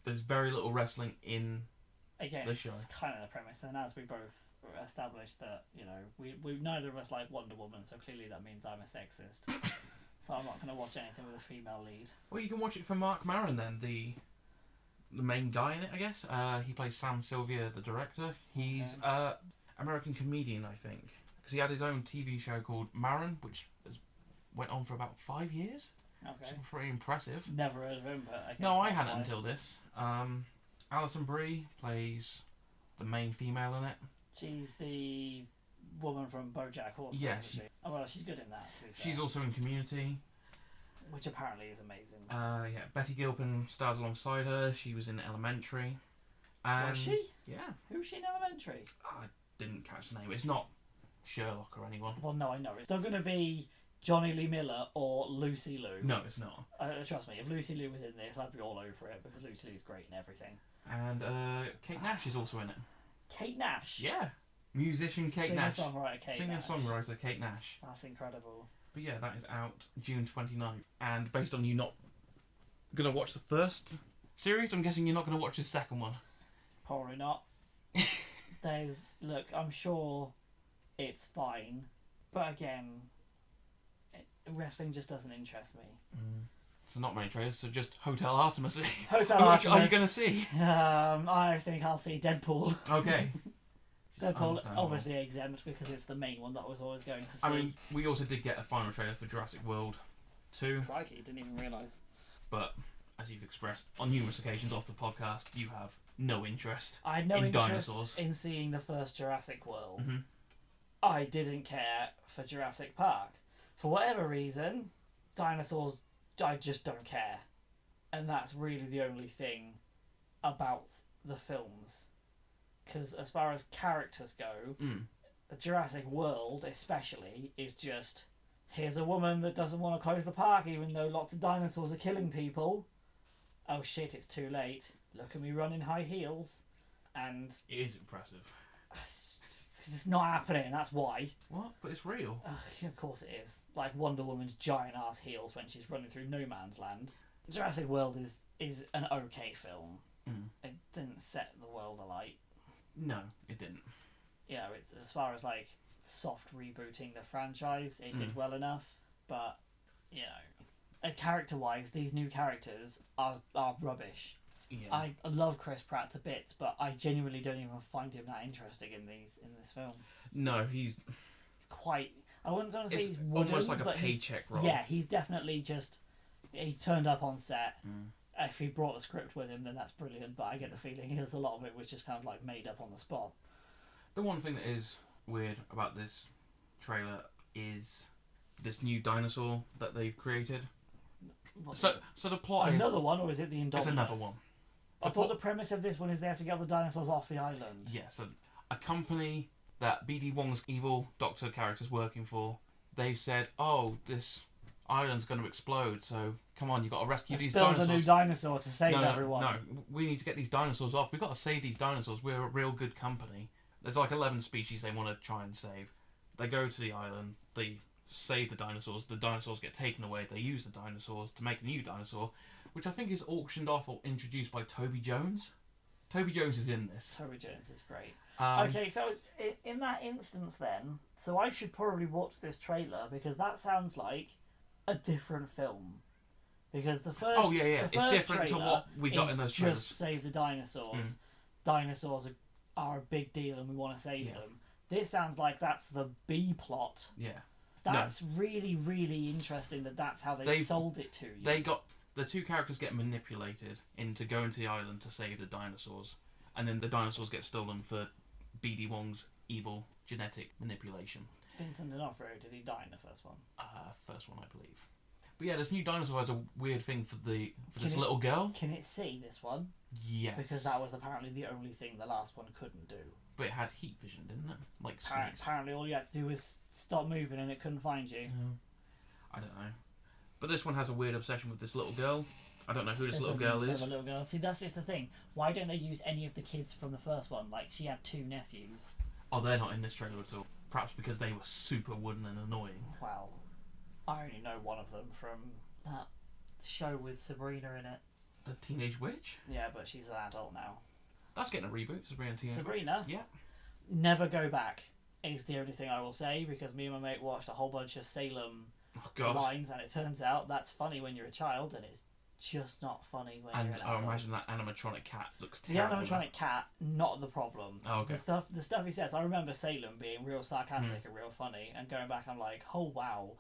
there's very little wrestling in the show. It's kind of the premise, and as we both established that, we neither of us like Wonder Woman, so clearly that means I'm a sexist. So I'm not going to watch anything with a female lead. Well, you can watch it for Mark Maron then, the main guy in it, I guess. He plays Sam Sylvia, the director. He's American comedian, I think, because he had his own TV show called Maron, which went on for about 5 years. Okay. Which is pretty impressive. Never heard of him, but I guess no, I hadn't until this. Alison Brie plays the main female in it. She's the woman from BoJack Horseman, isn't she? Oh, well, she's good in that too. She's also in Community, which apparently is amazing. Betty Gilpin stars alongside her. She was in Elementary. Was she? Yeah. Who's she in Elementary? I didn't catch the name. It's not Sherlock or anyone. Well, no, I know. It's not going to be Johnny Lee Miller or Lucy Liu. No, it's not. Trust me, if Lucy Liu was in this, I'd be all over it, because Lucy Liu's great in everything. And Kate Nash is also in it. Kate Nash? Yeah. Musician Kate Nash. Singer-songwriter Kate Nash. That's incredible. But yeah, that is out June 29th. And based on you not going to watch the first series, I'm guessing you're not going to watch the second one. Probably not. Look, I'm sure it's fine. But again, wrestling just doesn't interest me. So not many trailers, so just Hotel Artemis. Hotel Artemis. Which are you going to see? I think I'll see Deadpool. Okay. Deadpool, obviously exempt, because it's the main one that I was always going to see. I mean, we also did get a final trailer for Jurassic World 2. Crikey, didn't even realise. But, as you've expressed on numerous occasions off the podcast, you have no interest I had no in interest dinosaurs. in seeing the first Jurassic World. Mm-hmm. I didn't care for Jurassic Park. For whatever reason, dinosaurs, I just don't care. And that's really the only thing about the films. Because as far as characters go, the Jurassic World especially is just, here's a woman that doesn't want to close the park even though lots of dinosaurs are killing people. Oh shit, it's too late. Look at me run in high heels. And it is impressive. It's not happening, that's why. What? But it's real. Of course it is. Like Wonder Woman's giant ass heels when she's running through no man's land. Jurassic World is an okay film. It didn't set the world alight. No, it didn't. It's as far as like soft rebooting the franchise, it did well enough. But character-wise, these new characters are rubbish. Yeah. I love Chris Pratt to bits, but I genuinely don't even find him that interesting in this film. No, he's quite. I wouldn't want to say he's wooden, almost like a paycheck role. Yeah, he's definitely just. He turned up on set. If he brought the script with him, then that's brilliant. But I get the feeling a lot of it was just kind of like made up on the spot. The one thing that is weird about this trailer is this new dinosaur that they've created. So the plot is another one, or is it the Indominus? It's another one. I thought the premise of this one is they have to get the dinosaurs off the island. Yeah, so a company that BD Wong's evil doctor character's working for, they've said, oh, this island's going to explode, so come on, you've got to rescue these dinosaurs. Build a new dinosaur to save everyone. No, we need to get these dinosaurs off. We've got to save these dinosaurs. We're a real good company. There's like 11 species they want to try and save. They go to the island, they save the dinosaurs get taken away, they use the dinosaurs to make a new dinosaur, which I think is auctioned off or introduced by Toby Jones. Toby Jones is in this. Toby Jones is great. Okay, so in that instance then, so I should probably watch this trailer because that sounds like a different film. Because the first it's different to what we got in those trailers. Just save the dinosaurs. Dinosaurs are a big deal and we want to save them. This sounds like that's the B plot. Yeah. That's really, really interesting that's how they sold it to you. They got the two characters get manipulated into going to the island to save the dinosaurs, and then the dinosaurs get stolen for BD Wong's evil genetic manipulation. Vincent D'Onofrio, did he die in the first one? First one, I believe. But yeah, this new dinosaur has a weird thing for this little girl. Can it see this one? Yes. Because that was apparently the only thing the last one couldn't do. But it had heat vision, didn't it? Like snakes. Apparently all you had to do was stop moving and it couldn't find you. I don't know. But this one has a weird obsession with this little girl. I don't know who this little girl is. Little girl. See, that's just the thing. Why don't they use any of the kids from the first one? Like, she had 2 nephews. Oh, they're not in this trailer at all. Perhaps because they were super wooden and annoying. Well, I only know one of them from that show with Sabrina in it. The Teenage Witch? Yeah, but she's an adult now. That's getting a reboot, Sabrina Teenage Witch. Sabrina? Yeah. Never go back is the only thing I will say, because me and my mate watched a whole bunch of Salem lines, and it turns out that's funny when you're a child, and it's just not funny when you're an adult. And I imagine that animatronic cat looks terrible. The animatronic cat, not the problem. Oh, okay. The stuff he says, I remember Salem being real sarcastic and real funny, and going back I'm like, oh wow,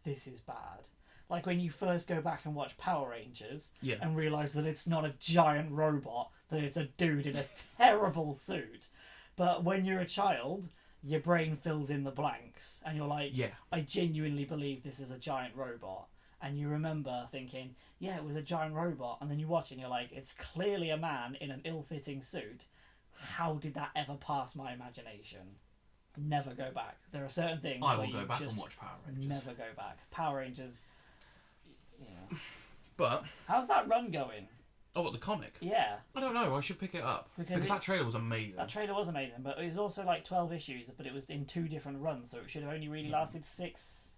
this is bad. Like when you first go back and watch Power Rangers and realise that it's not a giant robot, that it's a dude in a terrible suit. But when you're a child, your brain fills in the blanks and you're like, I genuinely believe this is a giant robot. And you remember thinking, yeah, it was a giant robot. And then you watch it and you're like, it's clearly a man in an ill-fitting suit. How did that ever pass my imagination? Never go back. There are certain things I will go back and watch Power Rangers. Never go back. Power Rangers... Yeah. But how's that run going? Oh, what, the comic? Yeah. I don't know. I should pick it up because that trailer was amazing. That trailer was amazing, but it was also like 12 issues, but it was in 2 different runs, so it should have only really lasted 6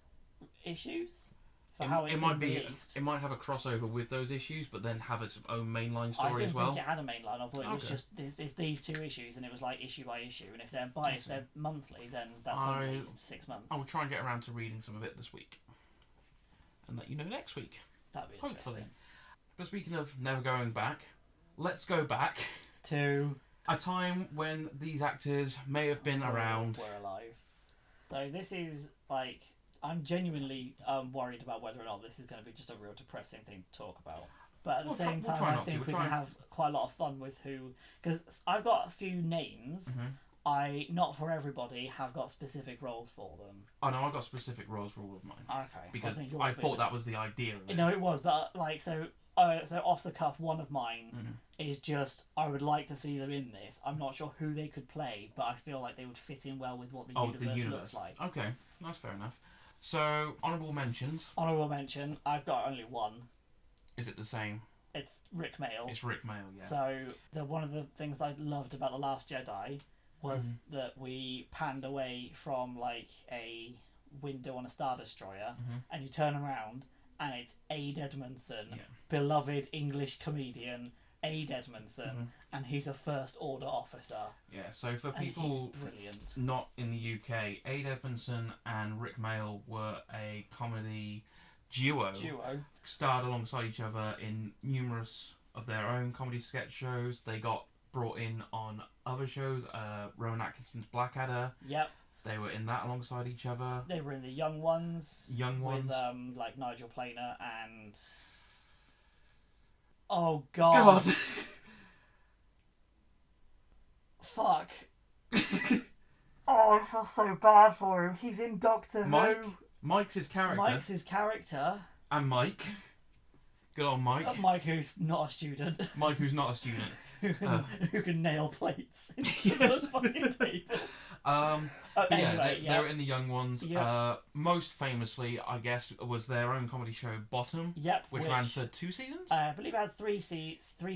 issues. For how it might be released. It might have a crossover with those issues, but then have its own mainline story as well. I didn't think it had a mainline. I thought it was just these 2 issues, and it was like issue by issue. And if they're monthly, then that's only 6 months. I will try and get around to reading some of it this week, and let you know next week. That'd be interesting. But speaking of never going back, let's go back to a time when these actors may have been around. Were alive. So this is like, I'm genuinely worried about whether or not this is going to be just a real depressing thing to talk about. But at the same time, I think we can have quite a lot of fun with who, because I've got a few names. Mm-hmm. Not for everybody, have got specific roles for them. Oh no, I've got specific roles for all of mine. Okay. Because I thought that was the idea of it. No, it was, but like, so off the cuff, one of mine is just, I would like to see them in this. I'm not sure who they could play, but I feel like they would fit in well with what the universe looks like. Okay, that's fair enough. So, honourable mentions. Honourable mention, I've got only one. Is it the same? It's Rick Mayall. It's Rick Mayall, yeah. So, one of the things I loved about The Last Jedi was that we panned away from like a window on a Star Destroyer, and you turn around and it's Ade Edmondson, beloved English comedian Ade Edmondson, and he's a First Order officer. Yeah, so for people not in the UK, Ade Edmondson and Rick Mayall were a comedy duo. Starred alongside each other in numerous of their own comedy sketch shows. They got brought in on other shows, Rowan Atkinson's Blackadder. Yep. They were in that alongside each other. They were in the Young Ones. With like Nigel Planer and... Oh, God. Fuck. Oh, I feel so bad for him. He's in Doctor Who. Mike's his character. And Mike. Good old Mike. Mike, who's not a student. Mike, who's not a student. who can nail plates into the fucking table. Anyway, they were in the Young Ones. Yep. Most famously, I guess, was their own comedy show, Bottom. Yep. Which ran for 2 seasons? I believe it had 3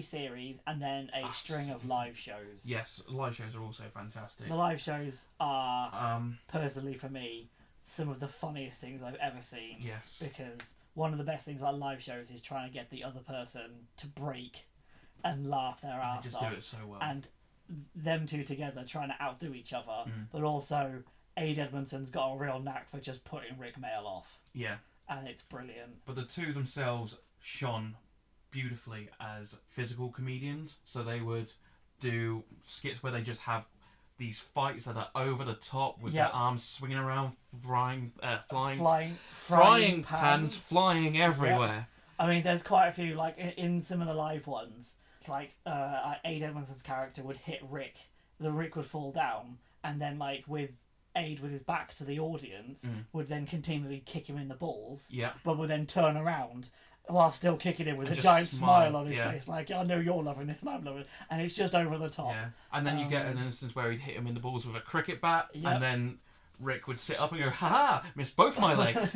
series and then a string of live shows. Yes, live shows are also fantastic. The live shows are, personally for me, some of the funniest things I've ever seen. Yes. Because one of the best things about live shows is trying to get the other person to break and laugh their ass off. They just do it so well. And them two together trying to outdo each other, but also Ade Edmondson's got a real knack for just putting Rick Mayall off. Yeah. And it's brilliant. But the two themselves shone beautifully as physical comedians, so they would do skits where they just have these fights that are over the top with their arms swinging around, frying pans flying everywhere. Yep. I mean, there's quite a few, like, in some of the live ones, like, Ade Edmondson's character would hit Rick, the Rick would fall down, and then, like, with Ade with his back to the audience, would then continually kick him in the balls, but would then turn around while still kicking him with a giant smile on his face, like, I know you're loving this and I'm loving it, and it's just over the top. Yeah. And then you get an instance where he'd hit him in the balls with a cricket bat, and then Rick would sit up and go, "Ha-ha, missed both my legs."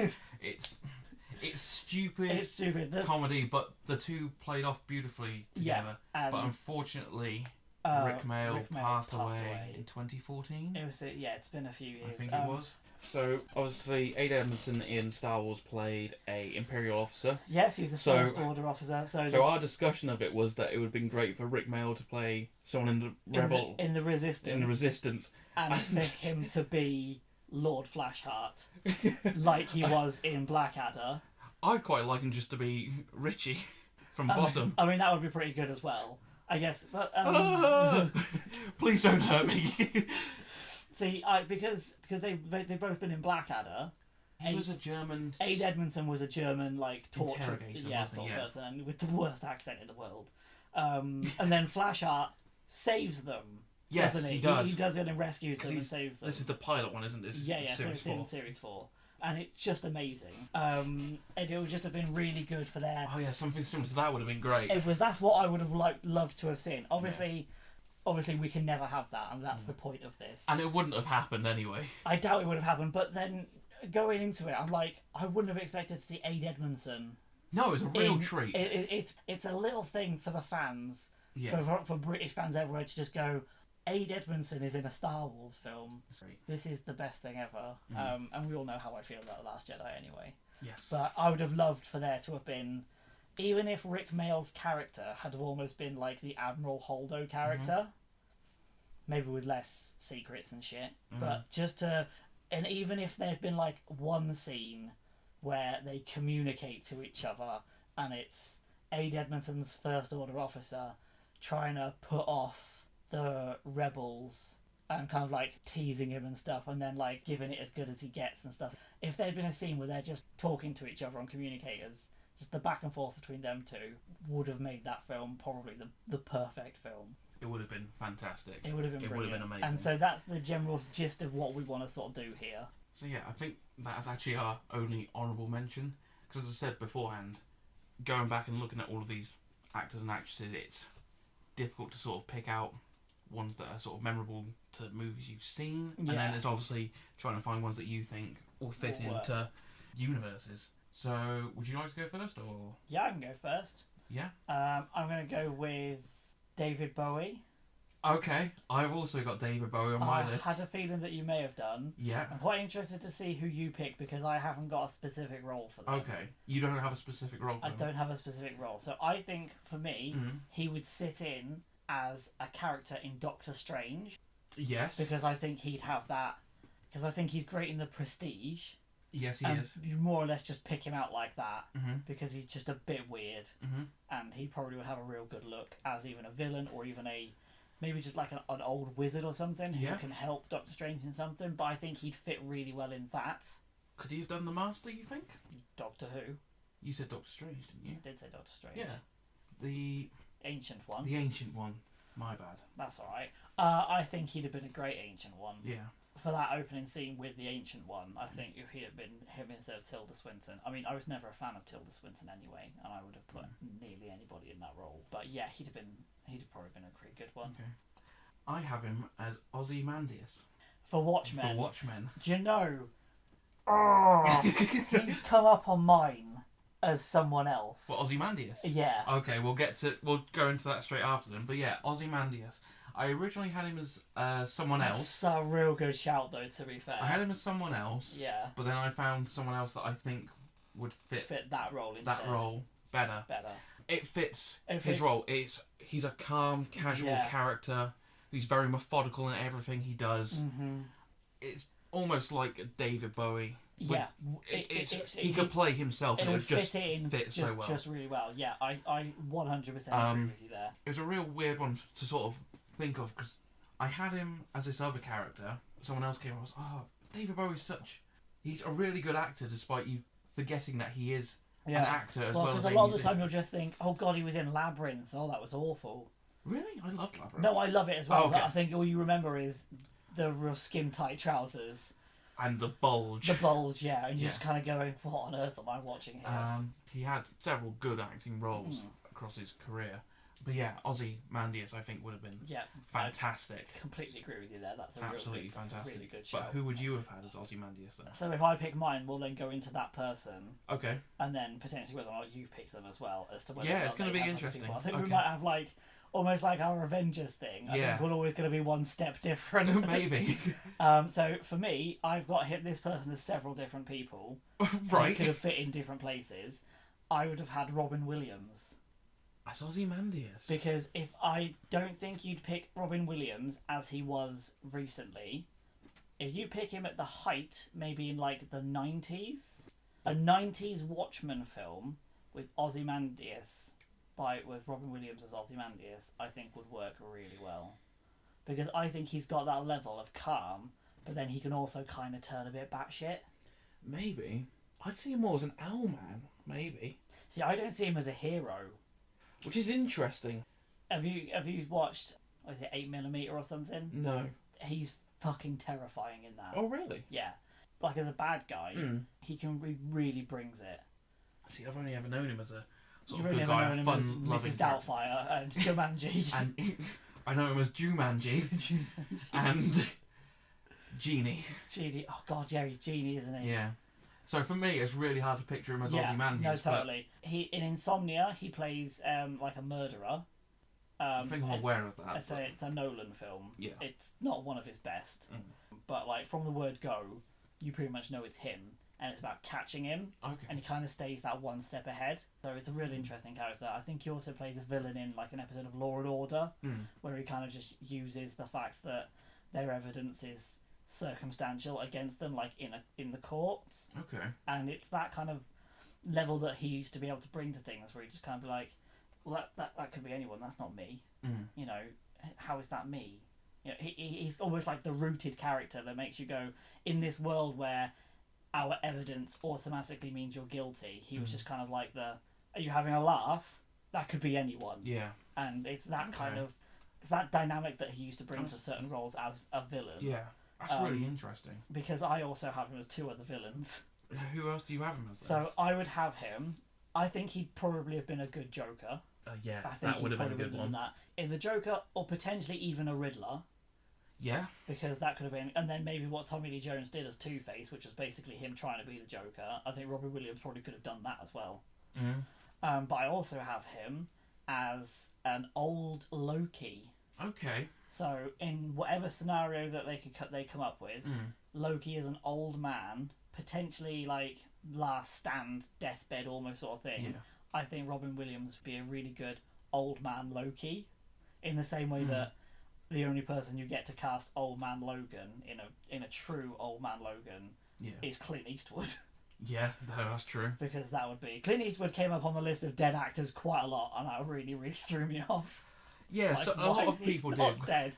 It's stupid comedy, but the two played off beautifully together. But unfortunately, Rick Mayall passed away in 2014. It's been a few years. I think it was. So, obviously, Ade Edmondson in Star Wars played a Imperial officer. Yes, he was a First Order officer. So our discussion of it was that it would have been great for Rick Mayall to play someone in the Rebel... In the Resistance. In the Resistance. And for him to be Lord Flashheart, like he was in Blackadder. I'd quite like him just to be Richie from Bottom. I mean, that would be pretty good as well, I guess. But please don't hurt me. See, because they've both been in Blackadder. He was a German... Ade Edmondson was a German, torture interrogator, person, and with the worst accent in the world. And then Flashheart saves them. Yes, doesn't he? He does. He does it and rescues them and saves them. This is the pilot one, isn't it? This is so it's in Series 4. And it's just amazing. And it would just have been really good for their... Oh yeah, something similar to that would have been great. That's what I would have loved to have seen. Obviously we can never have that, and that's the point of this. And it wouldn't have happened anyway. I doubt it would have happened, but then going into it, I'm like, I wouldn't have expected to see Ade Edmondson. No, it was a real treat. It's a little thing for the fans, for British fans everywhere, to just go, Ade Edmondson is in a Star Wars film. This is the best thing ever. And we all know how I feel about The Last Jedi anyway. Yes. But I would have loved for there to have been, even if Rick Mayall's character had almost been like the Admiral Holdo character, maybe with less secrets and shit, but just to... And even if there'd been like one scene where they communicate to each other and it's Ade Edmondson's First Order officer trying to put off the rebels and kind of like teasing him and stuff, and then like giving it as good as he gets and stuff. If there'd been a scene where they're just talking to each other on communicators, just the back and forth between them two would have made that film probably the perfect film. It would have been fantastic. It would have been brilliant. Would have been amazing. And so that's the general gist of what we want to sort of do here. So yeah, I think that's actually our only honourable mention. Because as I said beforehand, going back and looking at all of these actors and actresses, it's difficult to sort of pick out ones that are sort of memorable to movies you've seen. And then there's obviously trying to find ones that you think will fit into universes. So would you like to go first, or...? Yeah, I can go first. Yeah? I'm going to go with David Bowie. Okay, I've also got David Bowie on my list. I had a feeling that you may have done. Yeah. I'm quite interested to see who you pick because I haven't got a specific role for them. Okay, you don't have a specific role for them? I don't have a specific role. So I think, for me, he would sit in as a character in Doctor Strange. Yes. Because I think he'd have that... Because I think he's great in The Prestige. Yes, he is. You more or less just pick him out like that because he's just a bit weird, and he probably would have a real good look as even a villain or even maybe just like an old wizard or something who can help Doctor Strange in something. But I think he'd fit really well in that. Could he have done the Master, you think? Doctor Who? You said Doctor Strange, didn't you? I did say Doctor Strange. Yeah. The Ancient One. The Ancient One. My bad. That's all right. I think he'd have been a great Ancient One. Yeah. For that opening scene with the Ancient One, I think if he'd have been him instead of Tilda Swinton. I mean, I was never a fan of Tilda Swinton anyway, and I would have put nearly anybody in that role. But yeah, he'd have probably been a pretty good one. Okay. I have him as Ozymandias. For Watchmen. For Watchmen. Do you know? Oh, he's come up on mine as someone else. What, Ozymandias? Yeah. Okay, we'll go into that straight after them. But yeah, Ozymandias. I originally had him as someone else. That's a real good shout, though, to be fair. I had him as someone else. Yeah. But then I found someone else that I think would fit that role instead. That role better. It fits his role. He's a calm, casual character. He's very methodical in everything he does. It's almost like a David Bowie. Yeah. He could play himself and it would just fit so well. Just really well. Yeah, I 100% agree with you there. It was a real weird one to sort of think of because I had him as this other character. Someone else came and was, David Bowie's he's a really good actor despite you forgetting that he is an actor as well as a musician. Because a lot of the time you'll just think, oh god, he was in Labyrinth. Oh, that was awful. Really? I loved Labyrinth. No, I love it as well. But I think all you remember is the real skin-tight trousers. And the bulge. The bulge, yeah. And you're just kind of going, what on earth am I watching here? He had several good acting roles across his career. But yeah, Ozymandias I think would have been fantastic. I completely agree with you there. That's a absolutely fantastic. That's a really good show. But who would you have had as Ozymandias then? So if I pick mine, we'll then go into that person. Okay. And then potentially whether or not you've picked them as well as to whether it's going to be interesting. I think we might have almost like our Avengers thing. I think we're always going to be one step different. Maybe. So for me, I've got this person as several different people. Right. Who could have fit in different places. I would have had Robin Williams. As Ozymandias. Because if I don't think you'd pick Robin Williams as he was recently, if you pick him at the height, maybe in like the 90s, a 90s Watchmen film with Ozymandias, with Robin Williams as Ozymandias, I think would work really well. Because I think he's got that level of calm, but then he can also kind of turn a bit batshit. Maybe. I'd see him more as an Owlman, maybe. See, I don't see him as a hero. Which is interesting. Have you watched, what is it, 8mm or something? No. He's fucking terrifying in that. Oh, really? Yeah. Like, as a bad guy, he really brings it. See, I've only ever known him as a sort You've of good guy, a fun-loving Mrs. Doubtfire and Jumanji. And I know him as Jumanji. And Genie. Genie. Oh, God, yeah, he's Genie, isn't he? Yeah. So for me, it's really hard to picture him as Ozymandias. No, totally. In Insomnia, he plays like a murderer. I think I'm aware of that. It's a Nolan film. Yeah. It's not one of his best. But like from the word go, you pretty much know it's him. And it's about catching him. Okay. And he kind of stays that one step ahead. So it's a really interesting character. I think he also plays a villain in like an episode of Law and Order, where he kind of just uses the fact that their evidence is circumstantial against them, like in the courts. Okay. And it's that kind of level that he used to be able to bring to things, where he just kind of be like, well, that could be anyone. That's not me. You know, how is that me? You know, he's almost like the rooted character that makes you go, in this world where our evidence automatically means you're guilty. He was just kind of like are you having a laugh? That could be anyone. Yeah. And it's that kind of, it's that dynamic that he used to bring to certain roles as a villain. Yeah. That's really interesting. Because I also have him as two other villains. Who else do you have him as? So I would have him. I think he'd probably have been a good Joker. Yeah, I think that would have been a good one. In the Joker, or potentially even a Riddler. Yeah. Because that could have been, and then maybe what Tommy Lee Jones did as Two-Face, which was basically him trying to be the Joker. I think Robin Williams probably could have done that as well. But I also have him as an old Loki. Okay. So in whatever scenario that they come up with, Loki is an old man, potentially like last stand, deathbed almost sort of thing. Yeah. I think Robin Williams would be a really good old man Loki, in the same way that the only person you get to cast old man Logan in a true old man Logan is Clint Eastwood. Yeah, that's true. Because that would be, Clint Eastwood came up on the list of dead actors quite a lot, and that really, really threw me off. Yeah, like, so a lot of people did. Not dead.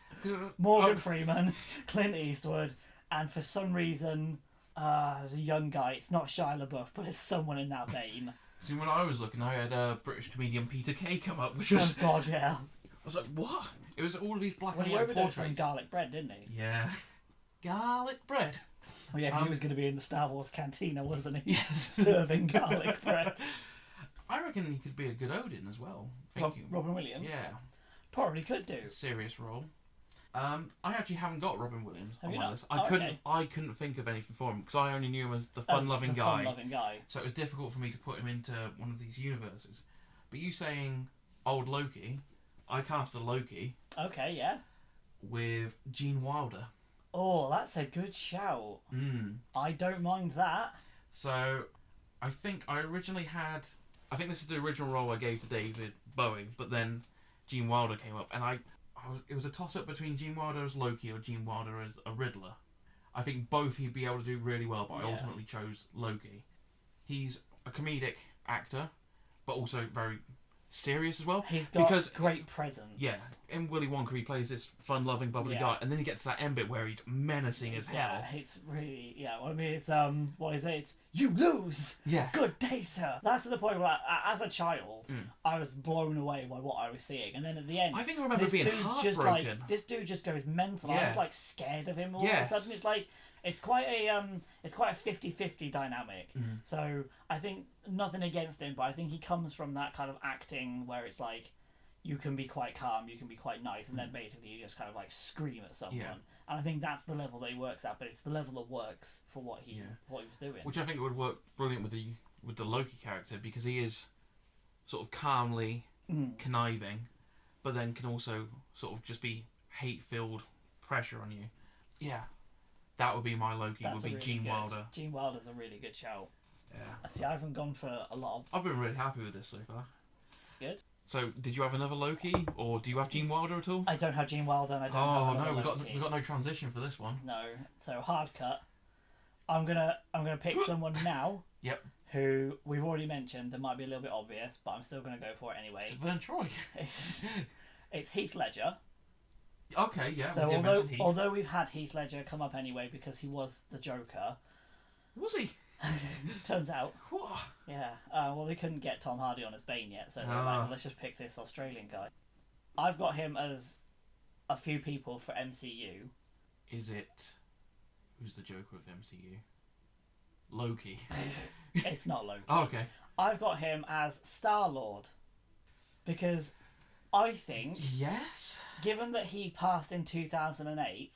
Morgan Freeman, Clint Eastwood, and for some reason, there's a young guy. It's not Shia LaBeouf, but it's someone in that vein. See, when I was looking, I had British comedian Peter Kay come up, which was... Oh, God, yeah. I was like, what? It was all of these black and white portraits. Well, he overdosed on garlic bread, didn't he? Yeah. Garlic bread. Oh, yeah, because he was going to be in the Star Wars cantina, wasn't he? Yes. Serving garlic bread. I reckon he could be a good Odin as well. Robin Williams? Yeah. Probably could do. Serious role. I actually haven't got Robin Williams on my list. Okay. I couldn't think of anything for him because I only knew him as the fun-loving guy. Fun-loving guy. So it was difficult for me to put him into one of these universes. But you saying old Loki, I cast a Loki. Okay, yeah. With Gene Wilder. Oh, that's a good shout. I don't mind that. So, I think I originally had... I think this is the original role I gave to David Bowie, but then Gene Wilder came up, and it was a toss-up between Gene Wilder as Loki or Gene Wilder as a Riddler. I think both he'd be able to do really well, but I ultimately chose Loki. He's a comedic actor, but also very serious as well. He's got great presence. Yeah, in Willy Wonka he plays this fun-loving, bubbly guy, and then he gets to that end bit where he's menacing as hell. Yeah, it's really Well, I mean, it's what is it? It's you lose. Yeah. Good day, sir. That's to the point where, as a child, I was blown away by what I was seeing, and then at the end, I think I remember being heartbroken. This dude just goes mental. Yeah. I was like scared of him all of a sudden. It's like it's quite a 50-50 dynamic. So I think nothing against him, but I think he comes from that kind of acting where it's like you can be quite calm, you can be quite nice, and then basically you just kind of like scream at someone. Yeah. And I think that's the level that he works at, but it's the level that works for what he was doing. Which I think would work brilliant with the Loki character, because he is sort of calmly conniving, but then can also sort of just be hate-filled pressure on you. Yeah, that would be my Loki. That's would be really Gene good. Wilder. Gene Wilder's a really good shout. Yeah. See, I haven't gone for a lot of... I've been really happy with this so far. It's good. So, did you have another Loki, or do you have Gene Wilder at all? I don't have Gene Wilder, and I don't have another Loki. we got no transition for this one. No, so hard cut. I'm gonna pick someone now. Yep. Who we've already mentioned and might be a little bit obvious, but I'm still gonna go for it anyway. It's Vern Troy. It's Heath Ledger. Okay, yeah. So although we've had Heath Ledger come up anyway because he was the Joker. Was he? Turns out. What? Yeah. Well, they couldn't get Tom Hardy on as Bane yet, so they're like, well, let's just pick this Australian guy. I've got him as a few people for MCU. Is it... Who's the Joker of MCU? Loki. It's not Loki. Oh, okay. I've got him as Star-Lord. Because I think... Yes? Given that he passed in 2008,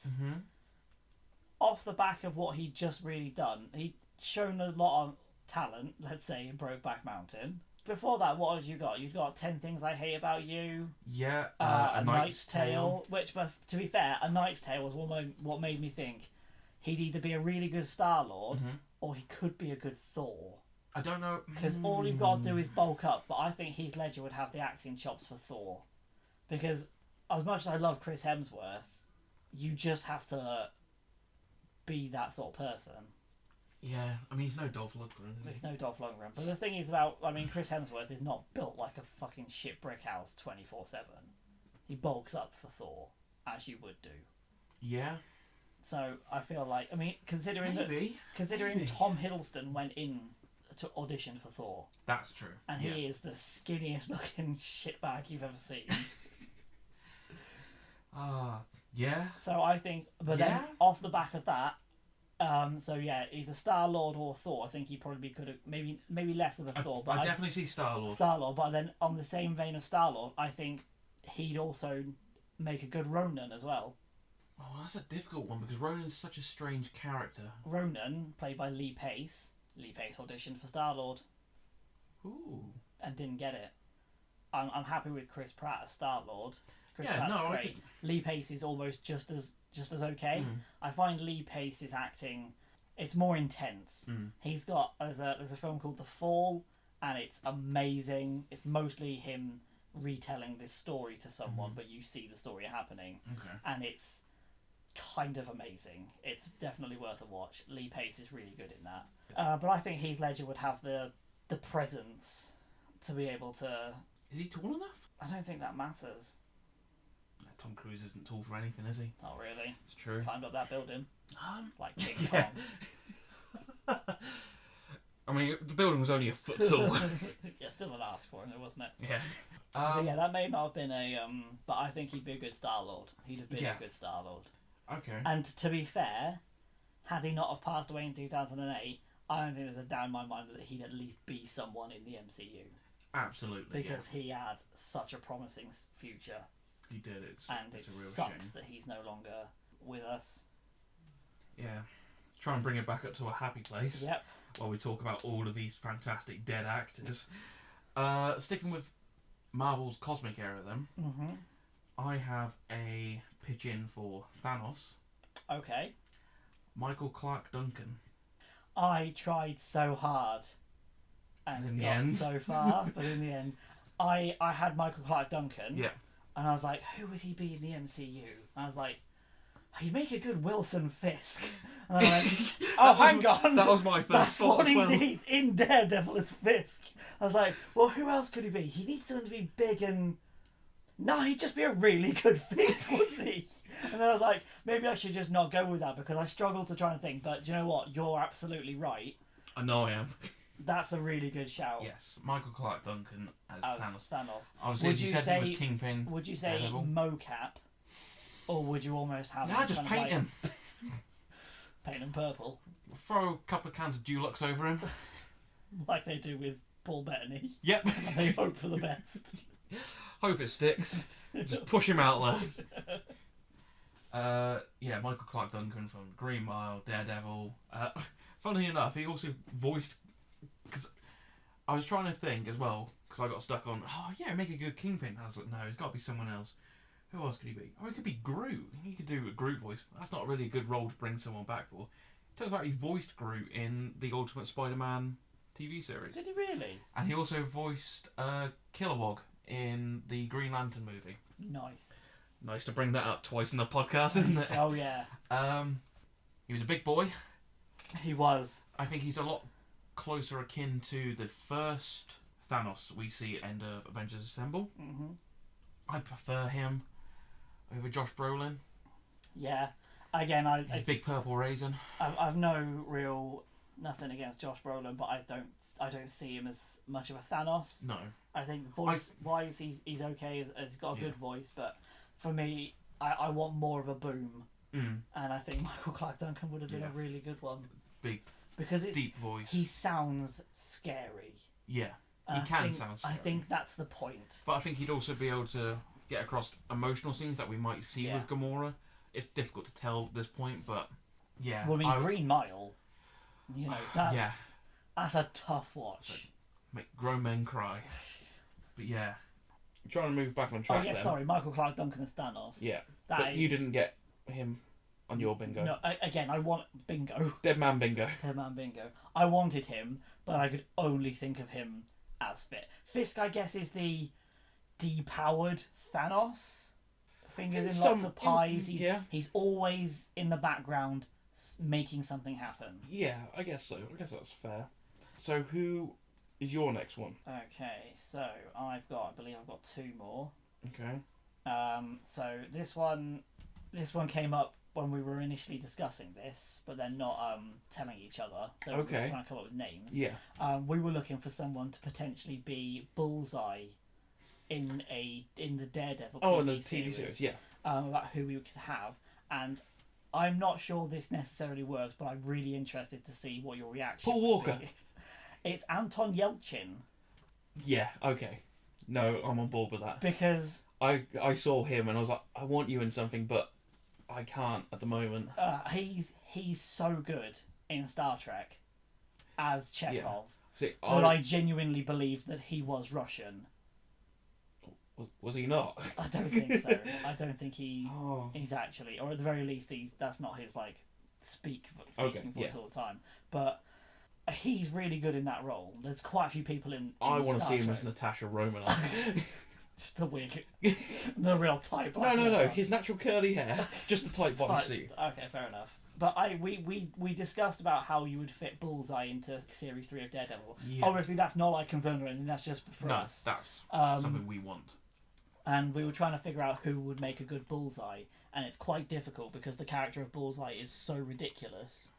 off the back of what he'd just really done, he'd shown a lot of talent, let's say, in Brokeback Mountain. Before that, what had you got? You've got 10 Things I Hate About You. Yeah. A Knight's Tale. Which, but to be fair, A Knight's Tale was what made me think he'd either be a really good Star-Lord or he could be a good Thor. I don't know. Because all you've got to do is bulk up, but I think Heath Ledger would have the acting chops for Thor. Because as much as I love Chris Hemsworth, you just have to be that sort of person. Yeah, I mean, he's no Dolph Lundgren, is he? He's no Dolph Lundgren. But the thing is Chris Hemsworth is not built like a fucking shit brick house 24/7. He bulks up for Thor, as you would do. Yeah. So I feel like, considering Maybe. Tom Hiddleston went in to audition for Thor. That's true. And he is the skinniest looking shitbag you've ever seen. Yeah. So I think, then off the back of that, either Star-Lord or Thor. I think he probably could have, maybe less of a Thor. But I definitely see Star-Lord. Star-Lord, but then on the same vein of Star-Lord, I think he'd also make a good Ronan as well. Oh, that's a difficult one because Ronan's such a strange character. Ronan, played by Lee Pace. Lee Pace auditioned for Star-Lord. Ooh. And didn't get it. I'm happy with Chris Pratt as Star-Lord. Pratt's great. Lee Pace is almost just as okay. I find Lee Pace's acting, it's more intense. He's got there's a film called The Fall, and it's amazing. It's mostly him retelling this story to someone, but you see the story happening, and it's kind of amazing. It's definitely worth a watch. Lee Pace is really good in that. But I think Heath Ledger would have the presence to be able to... Is he tall enough? I don't think that matters. Tom Cruise isn't tall for anything, is he? Not really. It's true. Climbed up that building. Like King Kong. I mean, the building was only a foot tall. Yeah, still an ask for him, wasn't it? Yeah. So yeah, that may not have been a... but I think he'd be a good Star-Lord. He'd have been a good Star-Lord. Okay. And to be fair, had he not have passed away in 2008, I don't think there's a doubt in my mind that he'd at least be someone in the MCU. Absolutely. Because he had such a promising future. He did. It's a real sucks shame that he's no longer with us. Yeah. Try and bring it back up to a happy place. Yep. While we talk about all of these fantastic dead actors. Sticking with Marvel's cosmic era then, I have a pitch in for Thanos. Okay. Michael Clarke Duncan. I tried so hard and got so far, but in the end, I had Michael Clarke Duncan. Yeah. And I was like, who would he be in the MCU? And I was like, he'd make a good Wilson Fisk. And I went, hang on. That was my first thought. That's what he's in Daredevil as Fisk. I was like, well, who else could he be? He needs someone to be big and... No, he'd just be a really good Fisk, wouldn't he? And then I was like, maybe I should just not go with that because I struggled to try and think. But do you know what? You're absolutely right. I know I am. That's a really good shout. Yes, Michael Clarke Duncan as Thanos. Obviously, you said he was Kingpin. Would you say mocap, or would you almost have? Yeah, just paint him. Paint him purple. Throw a couple of cans of Dulux over him, like they do with Paul Bettany. Yep. And they hope for the best. Hope it sticks. Just push him out there. Yeah, Michael Clarke Duncan from Green Mile, Daredevil. Funnily enough, he also voiced... Because I was trying to think as well, because I got stuck on, oh yeah, make a good Kingpin. I was like, no, it's got to be someone else. Who else could he be? Oh, it could be Groot. He could do a Groot voice. That's not really a good role to bring someone back for. Turns out he voiced Groot in the Ultimate Spider-Man TV series. Did he really? And he also voiced Kilowog in the Green Lantern movie. Nice. Nice to bring that up twice in the podcast, isn't it? Oh, yeah. He was a big boy. He was. I think he's a lot closer akin to the first Thanos we see at end of Avengers Assemble. Mm-hmm. I prefer him over Josh Brolin. Yeah. Again, His big purple raisin. I've nothing against Josh Brolin, but I don't see him as much of a Thanos. No. I think voice-wise, he's okay. He's got a good voice, but for me, I want more of a boom. And I think Michael Clarke Duncan would have been a really good one. Big, because it's deep voice. He sounds scary. Yeah, he can sound scary. I think that's the point. But I think he'd also be able to get across emotional scenes that we might see with Gamora. It's difficult to tell at this point, but yeah. Well, I mean, Green Mile, that's a tough watch. Make grown men cry. But yeah. I'm trying to move back on track. Oh, yeah, then. sorry, Michael Clarke Duncan as Thanos. Yeah. But you didn't get him on your bingo. No, again, I want bingo. Dead man bingo. Dead man bingo. I wanted him, but I could only think of him as Fisk, I guess, is the depowered Thanos. Fingers in lots of pies. He's always in the background making something happen. Yeah, I guess so. I guess that's fair. So who is your next one? Okay, so I believe I've got two more. Okay. So this one came up when we were initially discussing this, but they're not telling each other. So we were trying to come up with names. Yeah. We were looking for someone to potentially be Bullseye in the Daredevil TV in the TV series, yeah. About who we could have, and I'm not sure this necessarily works, but I'm really interested to see what your reaction. Paul Walker. It's Anton Yelchin. Yeah. Okay. No, I'm on board with that. Because I saw him and I was like, I want you in something, but I can't at the moment. He's so good in Star Trek as Chekhov that I genuinely believe that he was Russian. Was he not? I don't think so. I don't think he's actually, or at the very least, that's not his speaking voice all the time. But he's really good in that role. There's quite a few people in I want to see him Trek. as Natasha Romanoff. Just the wig, the real type. No. His natural curly hair, just the type bodysuit. Okay, fair enough. But we discussed about how you would fit Bullseye into Series 3 of Daredevil. Yeah. Obviously, that's not confirmed or anything. That's just for us. That's something we want. And we were trying to figure out who would make a good Bullseye, and it's quite difficult because the character of Bullseye is so ridiculous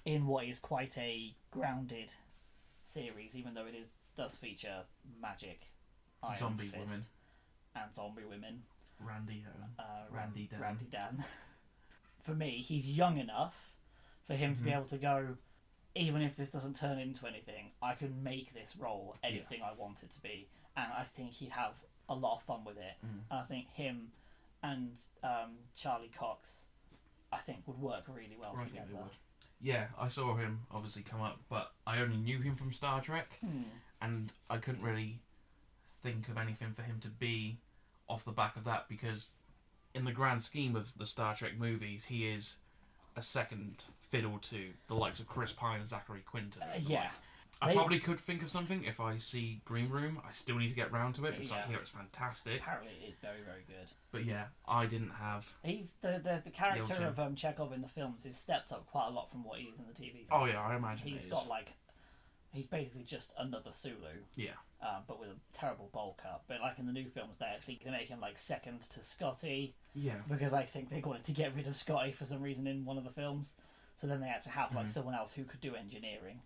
in what is quite a grounded series, even though it does feature magic, Iron zombie Fist, women, and zombie women. Randy Dan. For me, he's young enough for him to be able to go, even if this doesn't turn into anything, I can make this role anything I want it to be, and I think he'd have a lot of fun with it. And I think him and Charlie Cox, I think, would work really well together. Yeah, I saw him obviously come up, but I only knew him from Star Trek, and I couldn't really think of anything for him to be off the back of that, because in the grand scheme of the Star Trek movies, he is a second fiddle to the likes of Chris Pine and Zachary Quinto. I probably could think of something if I see Green Room. I still need to get round to it because I hear it's fantastic. Apparently it is very, very good. But yeah, I didn't have... He's the character of Chekhov in the films is stepped up quite a lot from what he is in the TV. Oh yeah, I imagine he's got he's basically just another Sulu. Yeah. But with a terrible bowl cut. But in the new films, they make him second to Scotty. Yeah. Because I think they wanted to get rid of Scotty for some reason in one of the films, so then they had to have someone else who could do engineering.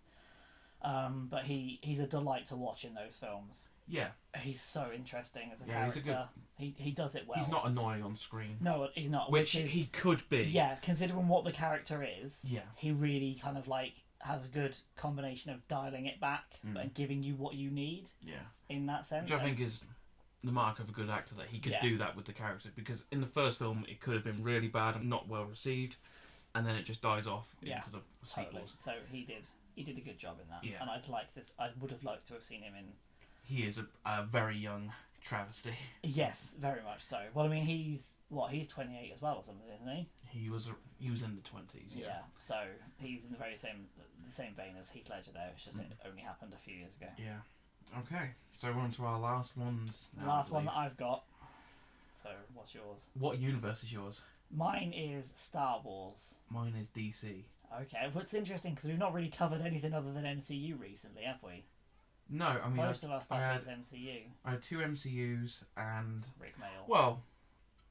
But he's a delight to watch in those films. Yeah. He's so interesting as a character. He does it well. He's not annoying on screen. No, he's not. Which he could be. Yeah, considering what the character is. Yeah. He really kind of has a good combination of dialing it back and giving you what you need. Yeah. In that sense. Which I think is the mark of a good actor that he could do that with the character, because in the first film it could have been really bad and not well received, and then it just dies off into the sequels. So he did a good job in that, and I would have liked to have seen him in. He is a very young travesty. Yes, very much so. Well, I mean, he's 28 as well or something, isn't he? He was in the 20s. Yeah. So he's in the same vein as Heath Ledger there. It's just it only happened a few years ago. Yeah. Okay, so we're on to our last ones now. The last one that I've got. So, what's yours? What universe is yours? Mine is Star Wars. Mine is DC. Okay, what's interesting, because we've not really covered anything other than MCU recently, have we? No, I mean... Most of our stuff is MCU. I had 2 MCUs and... Rick Mail. Well,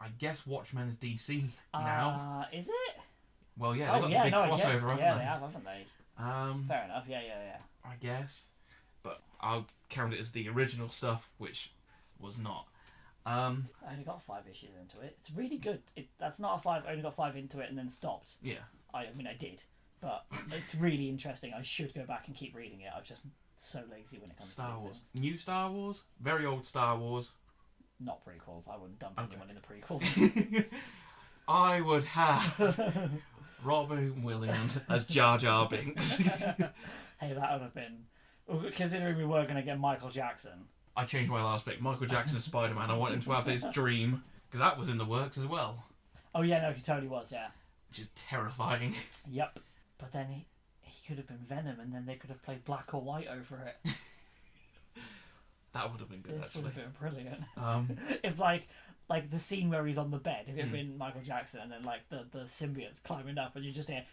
I guess Watchmen is DC now. Is it? Well, yeah, they've got the big crossover, haven't they? Yeah, they have, haven't they? Fair enough, yeah. I guess. But I'll count it as the original stuff, which was not. I only got 5 issues into it. It's really good. That's not a 5. I only got 5 into it and then stopped. Yeah. I mean, I did. But it's really interesting. I should go back and keep reading it. I'm just so lazy when it comes to Star Wars. things. New Star Wars? Very old Star Wars. Not prequels. I wouldn't dump anyone in the prequels. I would have Robin Williams as Jar Jar Binks. Hey, that would have been... Considering we were going to get Michael Jackson. I changed my last pick. Michael Jackson as Spider-Man. I want him to have his dream. Because that was in the works as well. Oh, yeah, no, he totally was, yeah. Which is terrifying. Yep. But then he could have been Venom, and then they could have played black or white over it. That would have been good, actually. This would have been brilliant. If, like the scene where he's on the bed, if it had been Michael Jackson, and then, like, the symbiote's climbing up, and you just hear...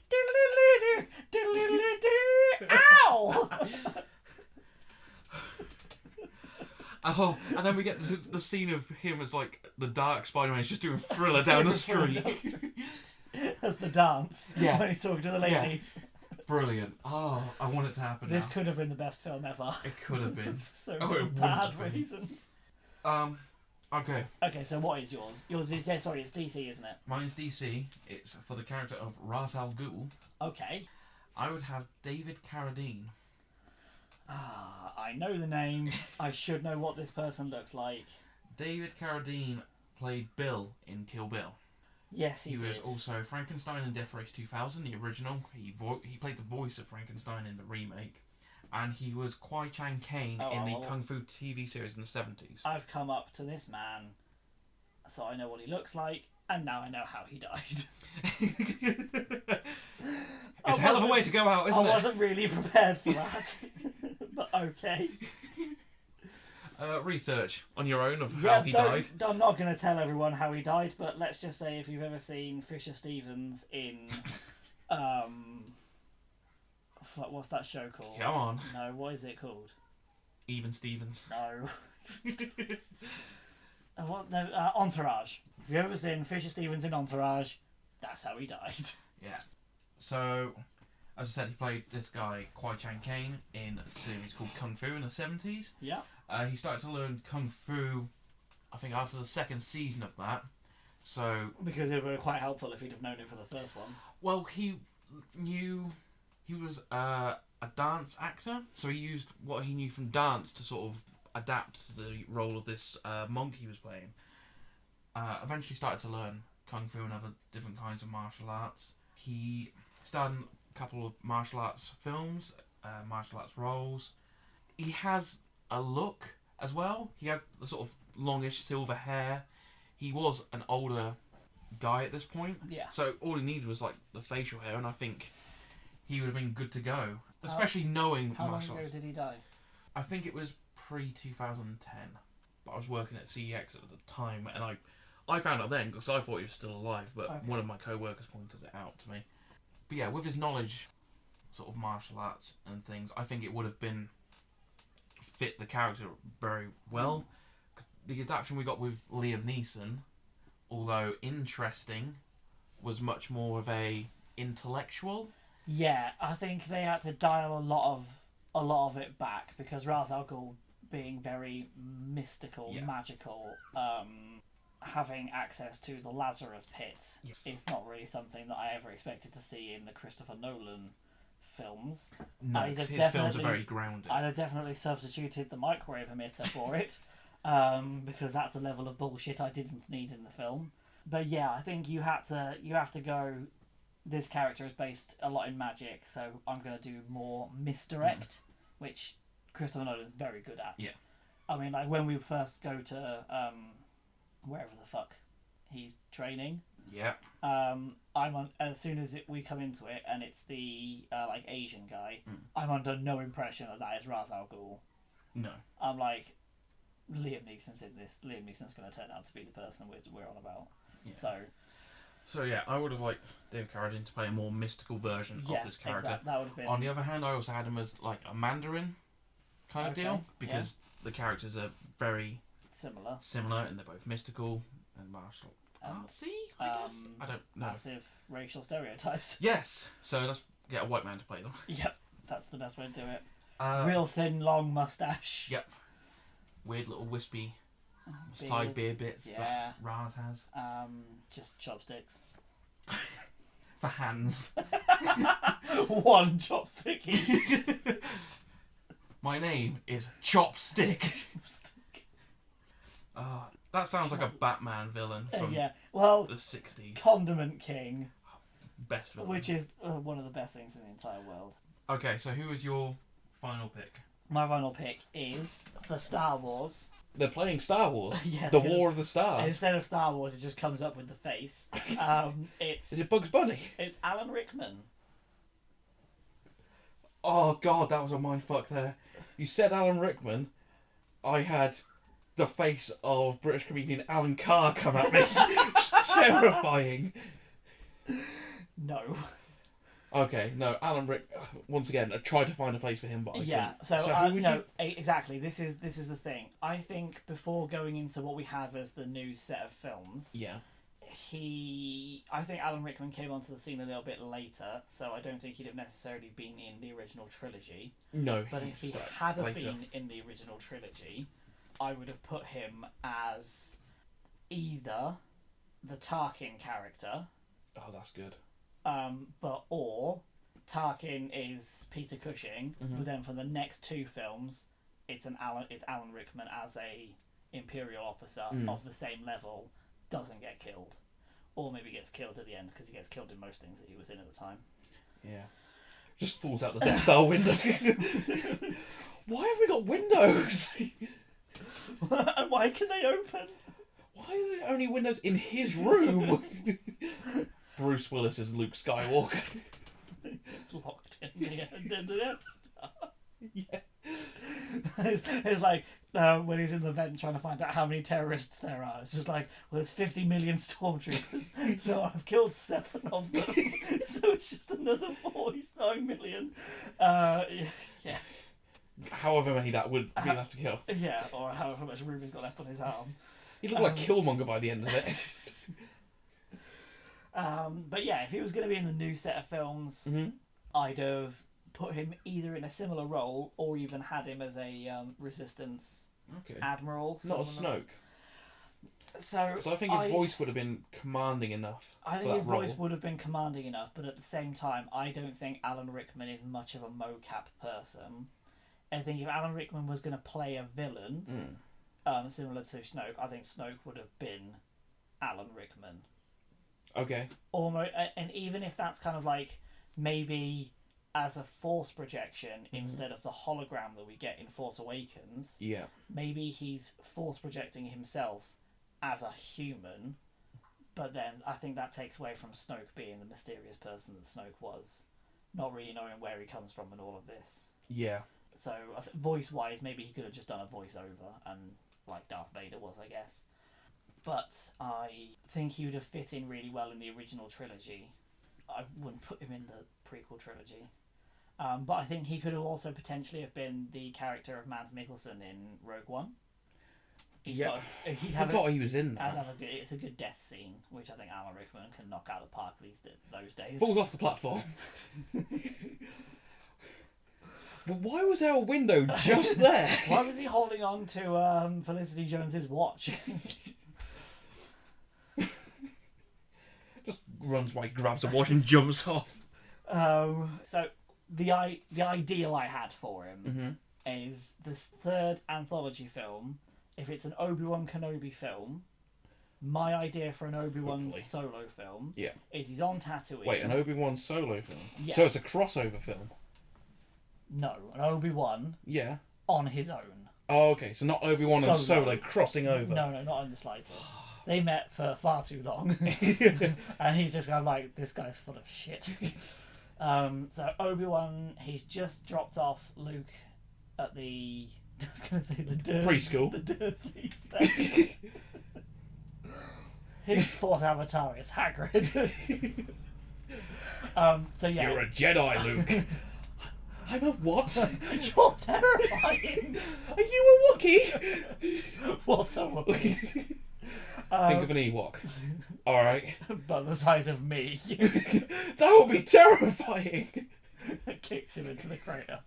Ow! Oh, and then we get the scene of him as, like, the dark Spider-Man is just doing Thriller down the street. That's the dance. Yeah. When he's talking to the ladies. Yeah. Brilliant. Oh, I want it to happen This could have been the best film ever. It could have been. So bad reasons. Okay. Okay, so what is yours? Yours is, sorry, it's DC, isn't it? Mine is DC. It's for the character of Ra's al Ghul. Okay. I would have David Carradine. I know the name. I should know what this person looks like. David Carradine played Bill in Kill Bill. Yes, he did. He was also Frankenstein in Death Race 2000, the original. He played the voice of Frankenstein in the remake. And he was Kwai Chang Caine in the Kung Fu TV series in the 70s. I've come up to this man, so I know what he looks like, and now I know how he died. It's a hell of a way to go out, isn't it? I wasn't really prepared for that. But okay. Research on your own of how he died. I'm not going to tell everyone how he died, but let's just say if you've ever seen Fisher Stevens in... what's that show called? Come on. No, what is it called? Even Stevens. No. Entourage. If you've ever seen Fisher Stevens in Entourage, that's how he died. Yeah. So, as I said, he played this guy, Kwai Chang Caine, in a series called Kung Fu in the 70s. Yeah. He started to learn Kung Fu, I think, after the second season of that. So... Because it would have been quite helpful if he'd have known it for the first one. Well, he knew... He was a dance actor, so he used what he knew from dance to sort of adapt to the role of this monk he was playing. Eventually started to learn Kung Fu and other different kinds of martial arts. He starred in a couple of martial arts films, martial arts roles. He has a look as well. He had the sort of longish silver hair. He was an older guy at this point. Yeah. So all he needed was like the facial hair, and I think he would have been good to go. Especially knowing how martial long arts. ago did he die? I think it was pre-2010. But I was working at CEX at the time, and I found out then because I thought he was still alive, but one of my co-workers pointed it out to me. But yeah, with his knowledge, sort of martial arts and things, I think it would have been fit the character very well. The adaptation we got with Liam Neeson, although interesting, was much more of a intellectual. Yeah, I think they had to dial a lot of it back because Ra's al Ghul being very mystical, magical, having access to the Lazarus Pit is not really something that I ever expected to see in the Christopher Nolan films. No, his films are very grounded. I'd have definitely substituted the microwave emitter for it. because that's a level of bullshit I didn't need in the film. But yeah, I think you have to go. This character is based a lot in magic, so I'm going to do more misdirect, which Christopher Nolan's very good at. Yeah. I mean, like when we first go to wherever the fuck he's training. Yeah. I'm on as soon as we come into it, and it's the like Asian guy. I'm under no impression that is Ra's al Ghul. No. I'm like, Liam Neeson's in this. Liam Neeson's going to turn out to be the person we're on about. Yeah. So yeah, I would have liked David Carradine to play a more mystical version of this character. Exactly. That would have been. On the other hand, I also had him as like a Mandarin kind of deal, because the characters are very similar, and they're both mystical and martial artsy, I guess. I don't know. Massive racial stereotypes. Yes. So let's get a white man to play them. Yep, that's the best way to do it. Real thin, long mustache. Yep. Weird little wispy side beard bits that Raz has. Just chopsticks. For hands. One chopstick each. My name is Chopstick. That sounds like a Batman villain from the 60s. Condiment King. Best villain. Which is one of the best things in the entire world. Okay, so who is your final pick? My final pick is, for Star Wars... They're playing Star Wars? The War of the Stars? Instead of Star Wars, it just comes up with the face. Is it Bugs Bunny? It's Alan Rickman. Oh god, that was a mindfuck there. You said Alan Rickman, I had the face of British comedian Alan Carr come at me. It's terrifying. No. Okay, no, Alan Rick. Once again, I tried to find a place for him, but I couldn't. So exactly. This is the thing. I think before going into what we have as the new set of films, I think Alan Rickman came onto the scene a little bit later, so I don't think he'd have necessarily been in the original trilogy. No, but if he had have been in the original trilogy, I would have put him as either the Tarkin character. Oh, that's good. Or Tarkin is Peter Cushing, but then for the next two films, it's Alan Rickman as a Imperial officer of the same level, doesn't get killed, or maybe gets killed at the end, because he gets killed in most things that he was in at the time. Yeah, just falls out the Death Star window. Why have we got windows? And why can they open? Why are there only windows in his room? Bruce Willis is Luke Skywalker. It's locked in the Death Star. Yeah. It's like when he's in the vent trying to find out how many terrorists there are. It's just like, well, there's 50 million stormtroopers, so I've killed 7 of them. So it's just another 49 million. Yeah. However many that would be left to kill. Yeah, or however much room he's got left on his arm. He looked like Killmonger by the end of it. But yeah, if he was going to be in the new set of films, I'd have put him either in a similar role or even had him as a Resistance admiral. Not a Snoke. So I think his voice would have been commanding enough. I think his voice would have been commanding enough, but at the same time, I don't think Alan Rickman is much of a mocap person. I think if Alan Rickman was going to play a villain, similar to Snoke, I think Snoke would have been Alan Rickman. Okay. Almost, and even if that's kind of like maybe as a Force projection instead of the hologram that we get in Force Awakens, maybe he's Force projecting himself as a human, but then I think that takes away from Snoke being the mysterious person that Snoke was, not really knowing where he comes from and all of this. Yeah. So voice-wise, maybe he could have just done a voiceover, and like Darth Vader was, I guess. But I think he would have fit in really well in the original trilogy. I wouldn't put him in the prequel trilogy. But I think he could have also potentially have been the character of Mads Mikkelsen in Rogue One. I forgot he was in that. It's a good death scene, which I think Alan Rickman can knock out of the park those days. Falls off the platform. But why was there a window just there? Why was he holding on to Felicity Jones's watch? Just runs by, grabs a watch and jumps off. So the ideal I had for him is this third anthology film if it's an Obi-Wan Kenobi film, my idea for an Obi-Wan Hopefully. solo film Yeah. is he's on Tatooine. Wait, an Obi-Wan solo film? Yeah. So it's a crossover film? No, an Obi-Wan Yeah. on his own. Oh, okay. So not Obi-Wan and Solo crossing over. No, not in the slightest. They met for far too long. And he's just kind of like, this guy's full of shit. So Obi-Wan, he's just dropped off Luke at the... I was going to say the Preschool. The Dursleys there. His fourth avatar is Hagrid. So yeah. You're a Jedi, Luke. I'm a what? You're terrifying. Are you a Wookiee? What's a Wookiee? Think of an Ewok. Alright. But the size of me. That would be terrifying. Kicks him into the crater.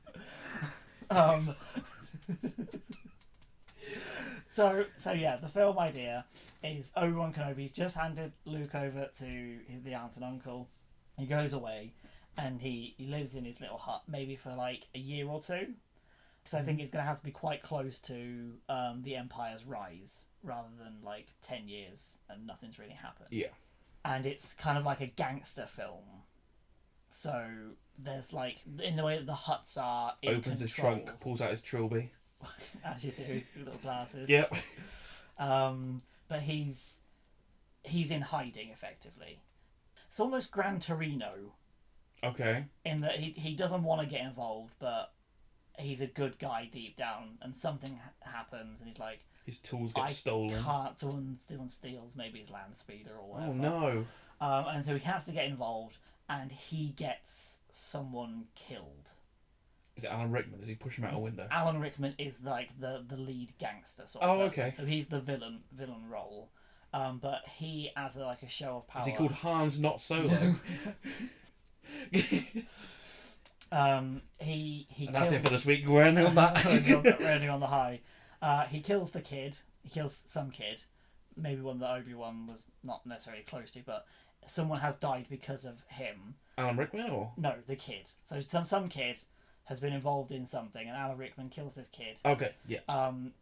So yeah, the film idea is Obi-Wan Kenobi's just handed Luke over to the aunt and uncle. He goes away, and he lives in his little hut, maybe for like a year or two. So I think it's going to have to be quite close to the Empire's rise, rather than like 10 years and nothing's really happened. Yeah. And it's kind of like a gangster film. So there's like, in the way that the huts are in Opens his control, trunk, pulls out his trilby. as you do, little glasses. Yep. But he's in hiding effectively. It's almost Gran Torino Okay. in that he doesn't want to get involved, but he's a good guy deep down, and something happens, and he's like, His tools get stolen. someone steals maybe his land speeder or whatever. Oh no. And so he has to get involved, and he gets someone killed. Is it Alan Rickman? Does he push him out a window? Alan Rickman is like the lead gangster sort of person. Okay. So he's the villain role. But he, as like a show of power... Is he called Hans Not Solo? he And kills... that's it for this week. We're ending on that. We're ending on the high. He kills the kid. He kills some kid. Maybe one that Obi-Wan was not necessarily close to, but someone has died because of him. Alan Rickman or? No, the kid. So some kid has been involved in something, and Alan Rickman kills this kid. Okay, yeah.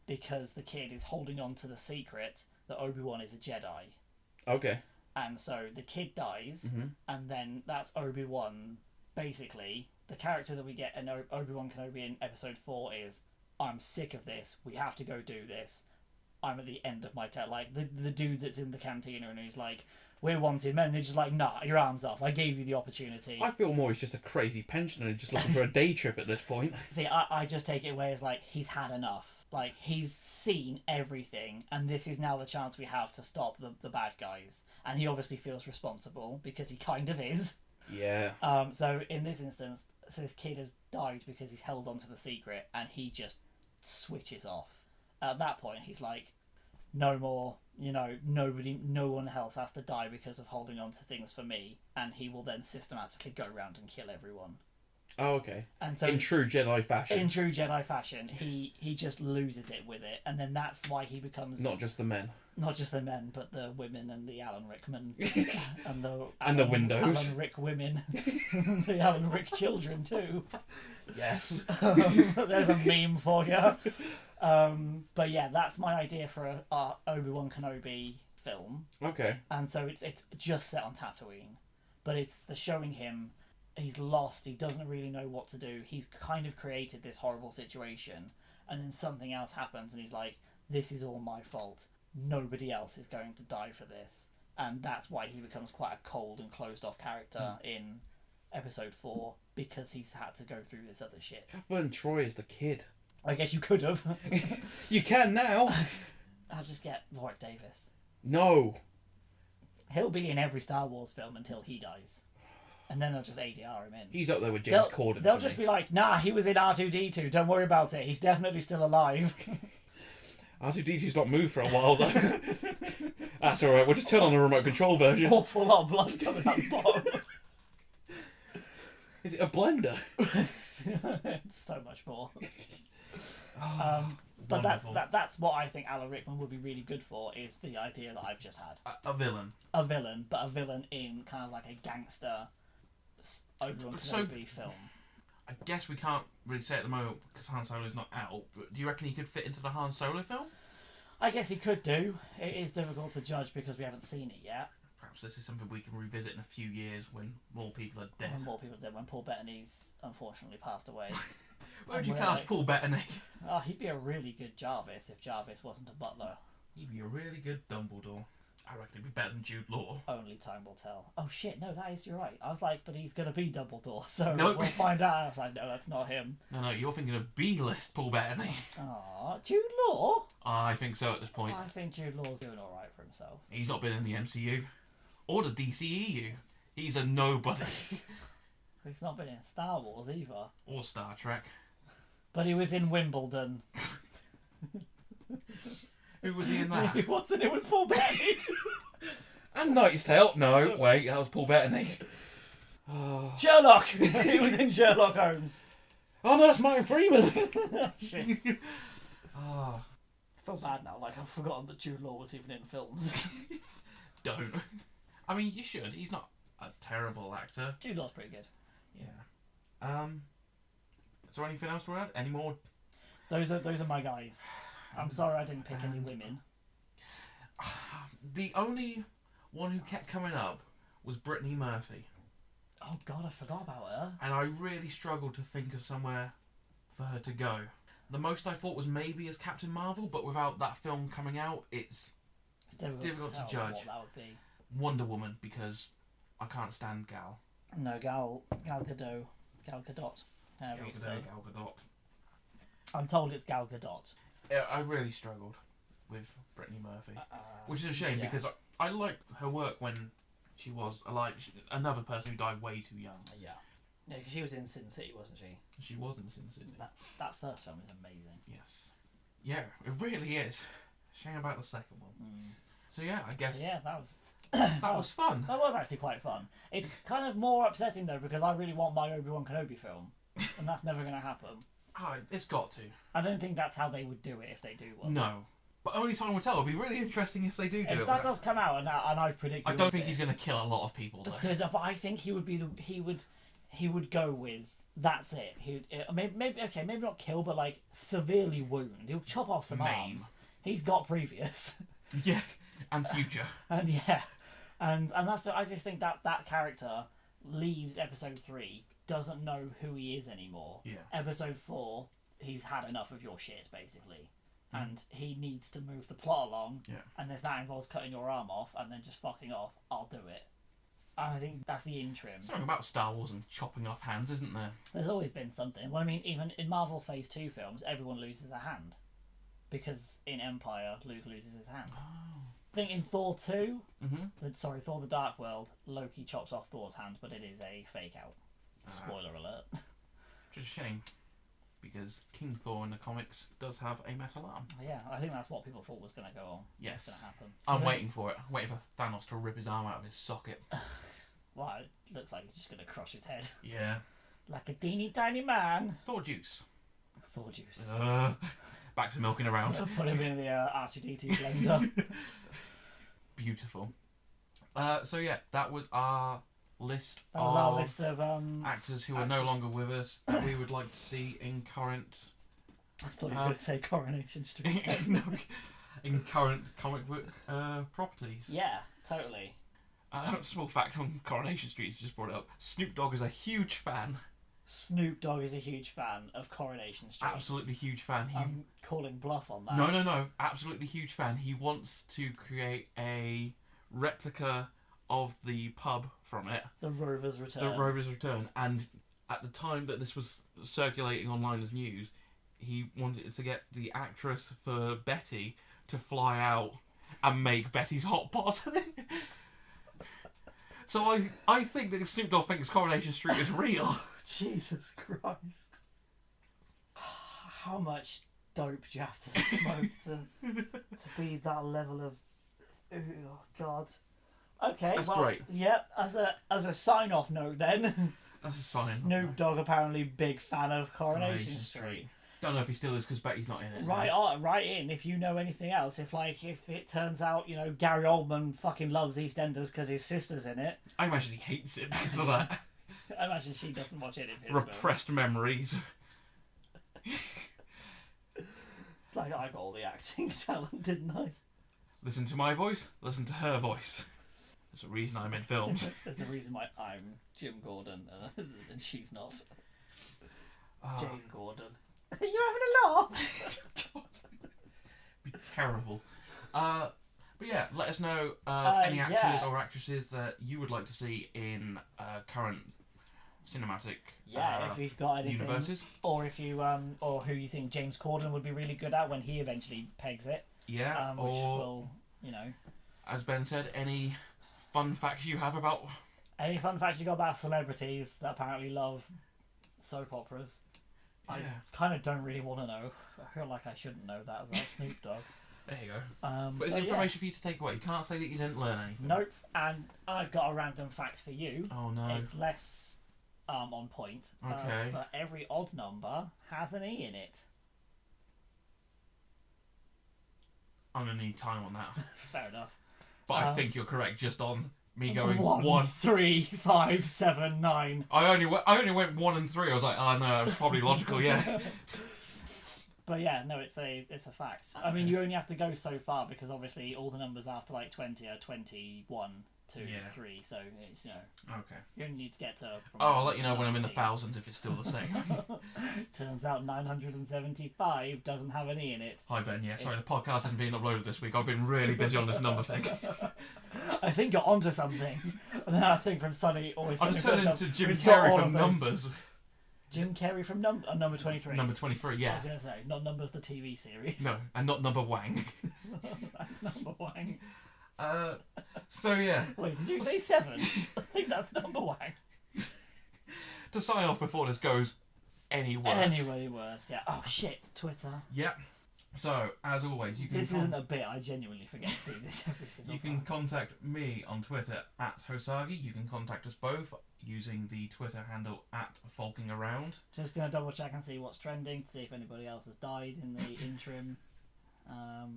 Because the kid is holding on to the secret that Obi-Wan is a Jedi. Okay. And so the kid dies, Mm-hmm. and then that's Obi-Wan. Basically, the character that we get in Obi-Wan Kenobi in Episode 4 is, I'm sick of this, we have to go do this. I'm at the end of my like, the dude that's in the cantina and he's like, we're wanted men, and they're just like, nah, your arm's off, I gave you the opportunity. I feel more he's just a crazy pensioner just looking for a day trip at this point. See, I just take it away as like, he's had enough. Like, he's seen everything, and this is now the chance we have to stop the bad guys. And he obviously feels responsible, because he kind of is. Yeah. So in this instance, this kid has died because he's held onto the secret, and he just switches off. At that point, he's like, no more, no one else has to die because of holding on to things for me, and he will then systematically go around and kill everyone. Oh, okay. And so in true Jedi fashion. In true Jedi fashion, he just loses it with it, and then that's why he becomes Not just the men. Not just the men, but the women and the Alan Rickman and the windows. Alan Rick women, the Alan Rick children too. Yes. There's a meme for you. But yeah, that's my idea for a Obi-Wan Kenobi film. Okay. And so it's just set on Tatooine, but it's showing him he's lost. He doesn't really know what to do. He's kind of created this horrible situation, and then something else happens, and he's like, "This is all my fault. Nobody else is going to die for this." And that's why he becomes quite a cold and closed off character in Episode 4, because he's had to go through this other shit. Catherine Troy is the kid. I guess you could have. You can now. I'll just get Warwick Davis. No. He'll be in every Star Wars film until he dies. And then they'll just ADR him in. He's up there with James Corden. They'll just be like, nah, he was in R2-D2, don't worry about it. He's definitely still alive. R2-D2's not moved for a while, though. That's alright, we'll just turn on the remote control version. Awful lot of blood coming out the bottom. Is it a blender? It's so much more. But that's what I think Alan Rickman would be really good for, is the idea that I've just had. A villain. A villain, but a villain in kind of like a gangster Obi-Wan Kenobi film. I guess we can't really say at the moment because Han Solo's not out, but do you reckon he could fit into the Han Solo film? I guess he could do. It is difficult to judge because we haven't seen it yet. Perhaps this is something we can revisit in a few years when more people are dead. When more people are dead, when Paul Bettany's unfortunately passed away. Where would you cast Paul Bettany? Oh, he'd be a really good Jarvis if Jarvis wasn't a butler. He'd be a really good Dumbledore. I reckon he'd be better than Jude Law. Only time will tell. Oh shit, no, you're right. I was like, but he's gonna be Dumbledore, so Nope. we'll find out. I was like, no, that's not him. No, you're thinking of B-list Paul Bettany. Aw, Jude Law? I think so at this point. I think Jude Law's doing alright for himself. He's not been in the MCU. Or the DCEU. He's a nobody. He's not been in Star Wars either. Or Star Trek. But he was in Wimbledon. Who was he in that? He wasn't, it was Paul Bettany. And Knight's Tale. No, wait, that was Paul Bettany. Sherlock! He was in Sherlock Holmes. Oh no, that's Martin Freeman. Shit. Oh, I feel bad now, like I've forgotten that Jude Law was even in films. don't. I mean, you should. He's not a terrible actor. Jude Law's pretty good. Yeah. Is there anything else to add? Any more? Those are my guys. I'm sorry I didn't pick any women. The only one who kept coming up was Brittany Murphy. Oh god, I forgot about her. And I really struggled to think of somewhere for her to go. The most I thought was maybe as Captain Marvel, but without that film coming out, it's difficult to tell judge. what that would be. Wonder Woman, because I can't stand Gal. No, Gal Gadot. Gal Gadot. However you say. Gal Gadot. I'm told it's Gal Gadot. Yeah, I really struggled with Brittany Murphy, which is a shame because I liked her work when she was alive. Another person who died way too young. Yeah, because she was in Sin City, wasn't she? She was in Sin City. That first film is amazing. Yes. Yeah, it really is. Shame about the second one. So yeah, I guess. Yeah, that was. that was fun. That was actually quite fun. It's kind of more upsetting though because I really want my Obi-Wan Kenobi film, and that's never going to happen. Oh, it's got to. I don't think that's how they would do it if they do one. No. But only time will tell. It'll be really interesting if they do it. If that does come out, and I've predicted. I don't think he's going to kill a lot of people, though. But I think he would be he would go with that's it. Maybe not kill, but like severely wound. He'll chop off some arms. He's got previous. Yeah, and future. and that's I just think that character leaves episode 3. Doesn't know who he is anymore. Yeah. Episode 4, he's had enough of your shit, basically. And he needs to move the plot along. Yeah. And if that involves cutting your arm off and then just fucking off, I'll do it. And I think that's the interim. Something about Star Wars and chopping off hands, isn't there? There's always been something. Well, I mean, even in Marvel Phase 2 films, everyone loses a hand. Because in Empire, Luke loses his hand. Oh. I think in Thor 2, Mm-hmm. Thor the Dark World, Loki chops off Thor's hand, but it is a fake out. Spoiler alert. Which is a shame, because King Thor in the comics does have a metal arm. Yeah, I think that's what people thought was going to go on. Yes. Going to happen. I'm waiting for it. Waiting for Thanos to rip his arm out of his socket. Well, it looks like he's just going to crush his head. Yeah. Like a teeny tiny man. Thor juice. Thor juice. Back to milking around. Put him in the R2-D2 blender. Beautiful. So yeah, that was our list of actors who are no longer with us that we would like to see in current. I thought you were going to say Coronation Street. No, in current comic book properties. Yeah, totally. Small fact on Coronation Street, you just brought it up. Snoop Dogg is a huge fan. Snoop Dogg is a huge fan of Coronation Street. Absolutely huge fan. I'm calling bluff on that. No. Absolutely huge fan. He wants to create a replica of the pub from it. The Rover's Return. The Rover's Return. And at the time that this was circulating online as news, he wanted to get the actress for Betty to fly out and make Betty's hot pot. So I think that Snoop Dogg thinks Coronation Street is real. Jesus Christ. How much dope do you have to smoke to be that level of... Oh, God. Okay, that's great. Yep, as a sign-off note then. That's a sign. Snoop Dogg apparently big fan of Coronation Street. Don't know if he still is because Betty's not in it. Right in. If you know anything else, if it turns out Gary Oldman fucking loves EastEnders because his sister's in it. I imagine he hates it because of that. I imagine she doesn't watch it in his repressed memories. Like, I got all the acting talent, didn't I? Listen to my voice, listen to her voice. There's a reason I'm in films. There's a reason why I'm Jim Gordon and she's not. Jane Gordon. Are you having a laugh? Be terrible. But yeah, let us know any actors or actresses that you would like to see in current cinematic if you've got anything, universes, or if you or who you think James Corden would be really good at when he eventually pegs it. Yeah, which will, you know, as Ben said, any fun facts you have about any fun facts you got about celebrities that apparently love soap operas. Yeah. I kind of don't really want to know. I feel like I shouldn't know that as Snoop Dogg. There you go. But it's information for you to take away. You can't say that you didn't learn anything. Nope. And I've got a random fact for you. Oh no. It's less on point. Okay. But every odd number has an E in it. I'm gonna need time on that. Fair enough. But I think you're correct just on me going 1, 3, 5, 7, 9. I only went 1 and 3. I was like, oh no, that was probably logical, yeah. But yeah, no, it's a fact. Okay. I mean, you only have to go so far because obviously all the numbers after like 20 are 21, 2, 3. So it's, you know. Okay. You only need to get to. I'll let you know when I'm in the thousands if it's still the same. Turns out 975 doesn't have an E in it. Hi Ben, yeah, sorry, the podcast hasn't been uploaded this week. I've been really busy on this number thing. I think you're onto something. And then I think from Sunny always. I've turned into Jim Carrey from Numbers. Jim Carrey from number 23. Number 23, yeah. I was gonna say, not Numbers, the TV series. No, and not Number Wang. That's Number Wang. So yeah. Wait, did you say 7? I think that's Number Wang. To sign off before this goes any worse. Any worse, yeah. Oh shit, Twitter. Yep. So, as always, you can... This isn't a bit, I genuinely forget to do this every single time. You can contact me on Twitter at Hosagi. You can contact us both using the Twitter handle at Faulking Around. Just going to double check and see what's trending, to see if anybody else has died in the interim.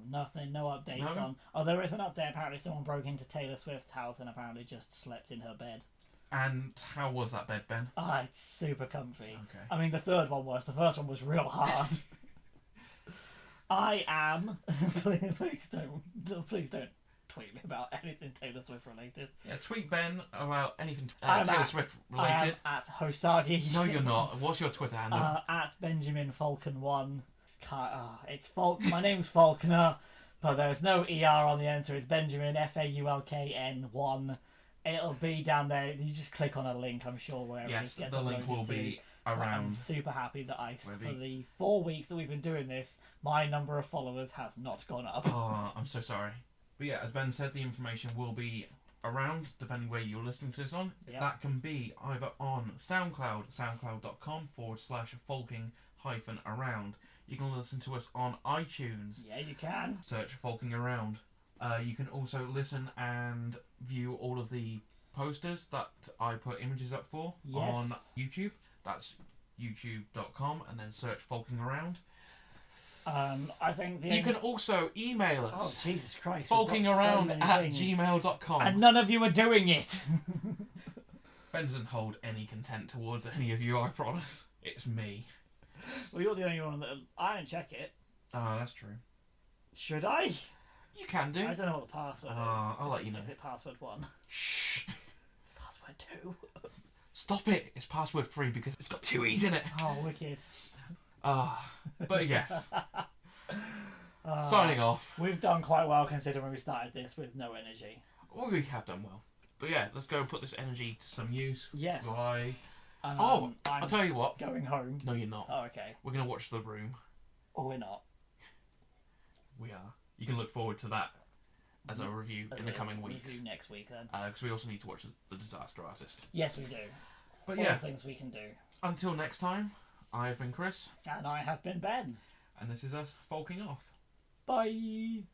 Nothing, no updates on... Oh, there is an update. Apparently someone broke into Taylor Swift's house and apparently just slept in her bed. And how was that bed, Ben? It's super comfy. Okay. I mean, the third one was. The first one was real hard. I am... please don't tweet me about anything Taylor Swift related. Yeah, tweet Ben about anything Taylor Swift related. I am at Hosagi. No, you're not. What's your Twitter handle? At Benjamin Falcon 1. It's my name's Faulkner, but there's no ER on the end, so it's Benjamin Faulkn 1. It'll be down there. You just click on a link, I'm sure, wherever it gets the link will be around. I'm super happy that for the 4 weeks that we've been doing this, my number of followers has not gone up. Oh, I'm so sorry. But yeah, as Ben said, the information will be around, depending where you're listening to this on. Yep. That can be either on SoundCloud, soundcloud.com/Faulking-Around. You can listen to us on iTunes. Yeah, you can. Search Faulking Around. You can also listen and view all of the posters that I put images up for on YouTube. That's youtube.com and then search Faulking Around. I think you can also email us. Oh, Jesus Christ. Faulkingaround@gmail.com. And none of you are doing it. Ben doesn't hold any contempt towards any of you, I promise. It's me. Well, you're the only one that... I don't check it. Oh, that's true. Should I? You can do. I don't know what the password is. I'll let you know. Is it password 1? Shh. Password 2. Stop it. It's password 3 because it's got 2 E's in it. Oh, wicked. But yes. Signing off. We've done quite well considering we started this with no energy. Well, we have done well. But yeah, let's go and put this energy to some use. Yes. I'll tell you what. Going home. No, you're not. Oh, okay. We're going to watch The Room. Or we're not. We are. You can look forward to that as a review in the coming weeks. Review next week then. Because we also need to watch The Disaster Artist. Yes, we do. But All things we can do. Until next time, I have been Chris. And I have been Ben. And this is us Faulking off. Bye.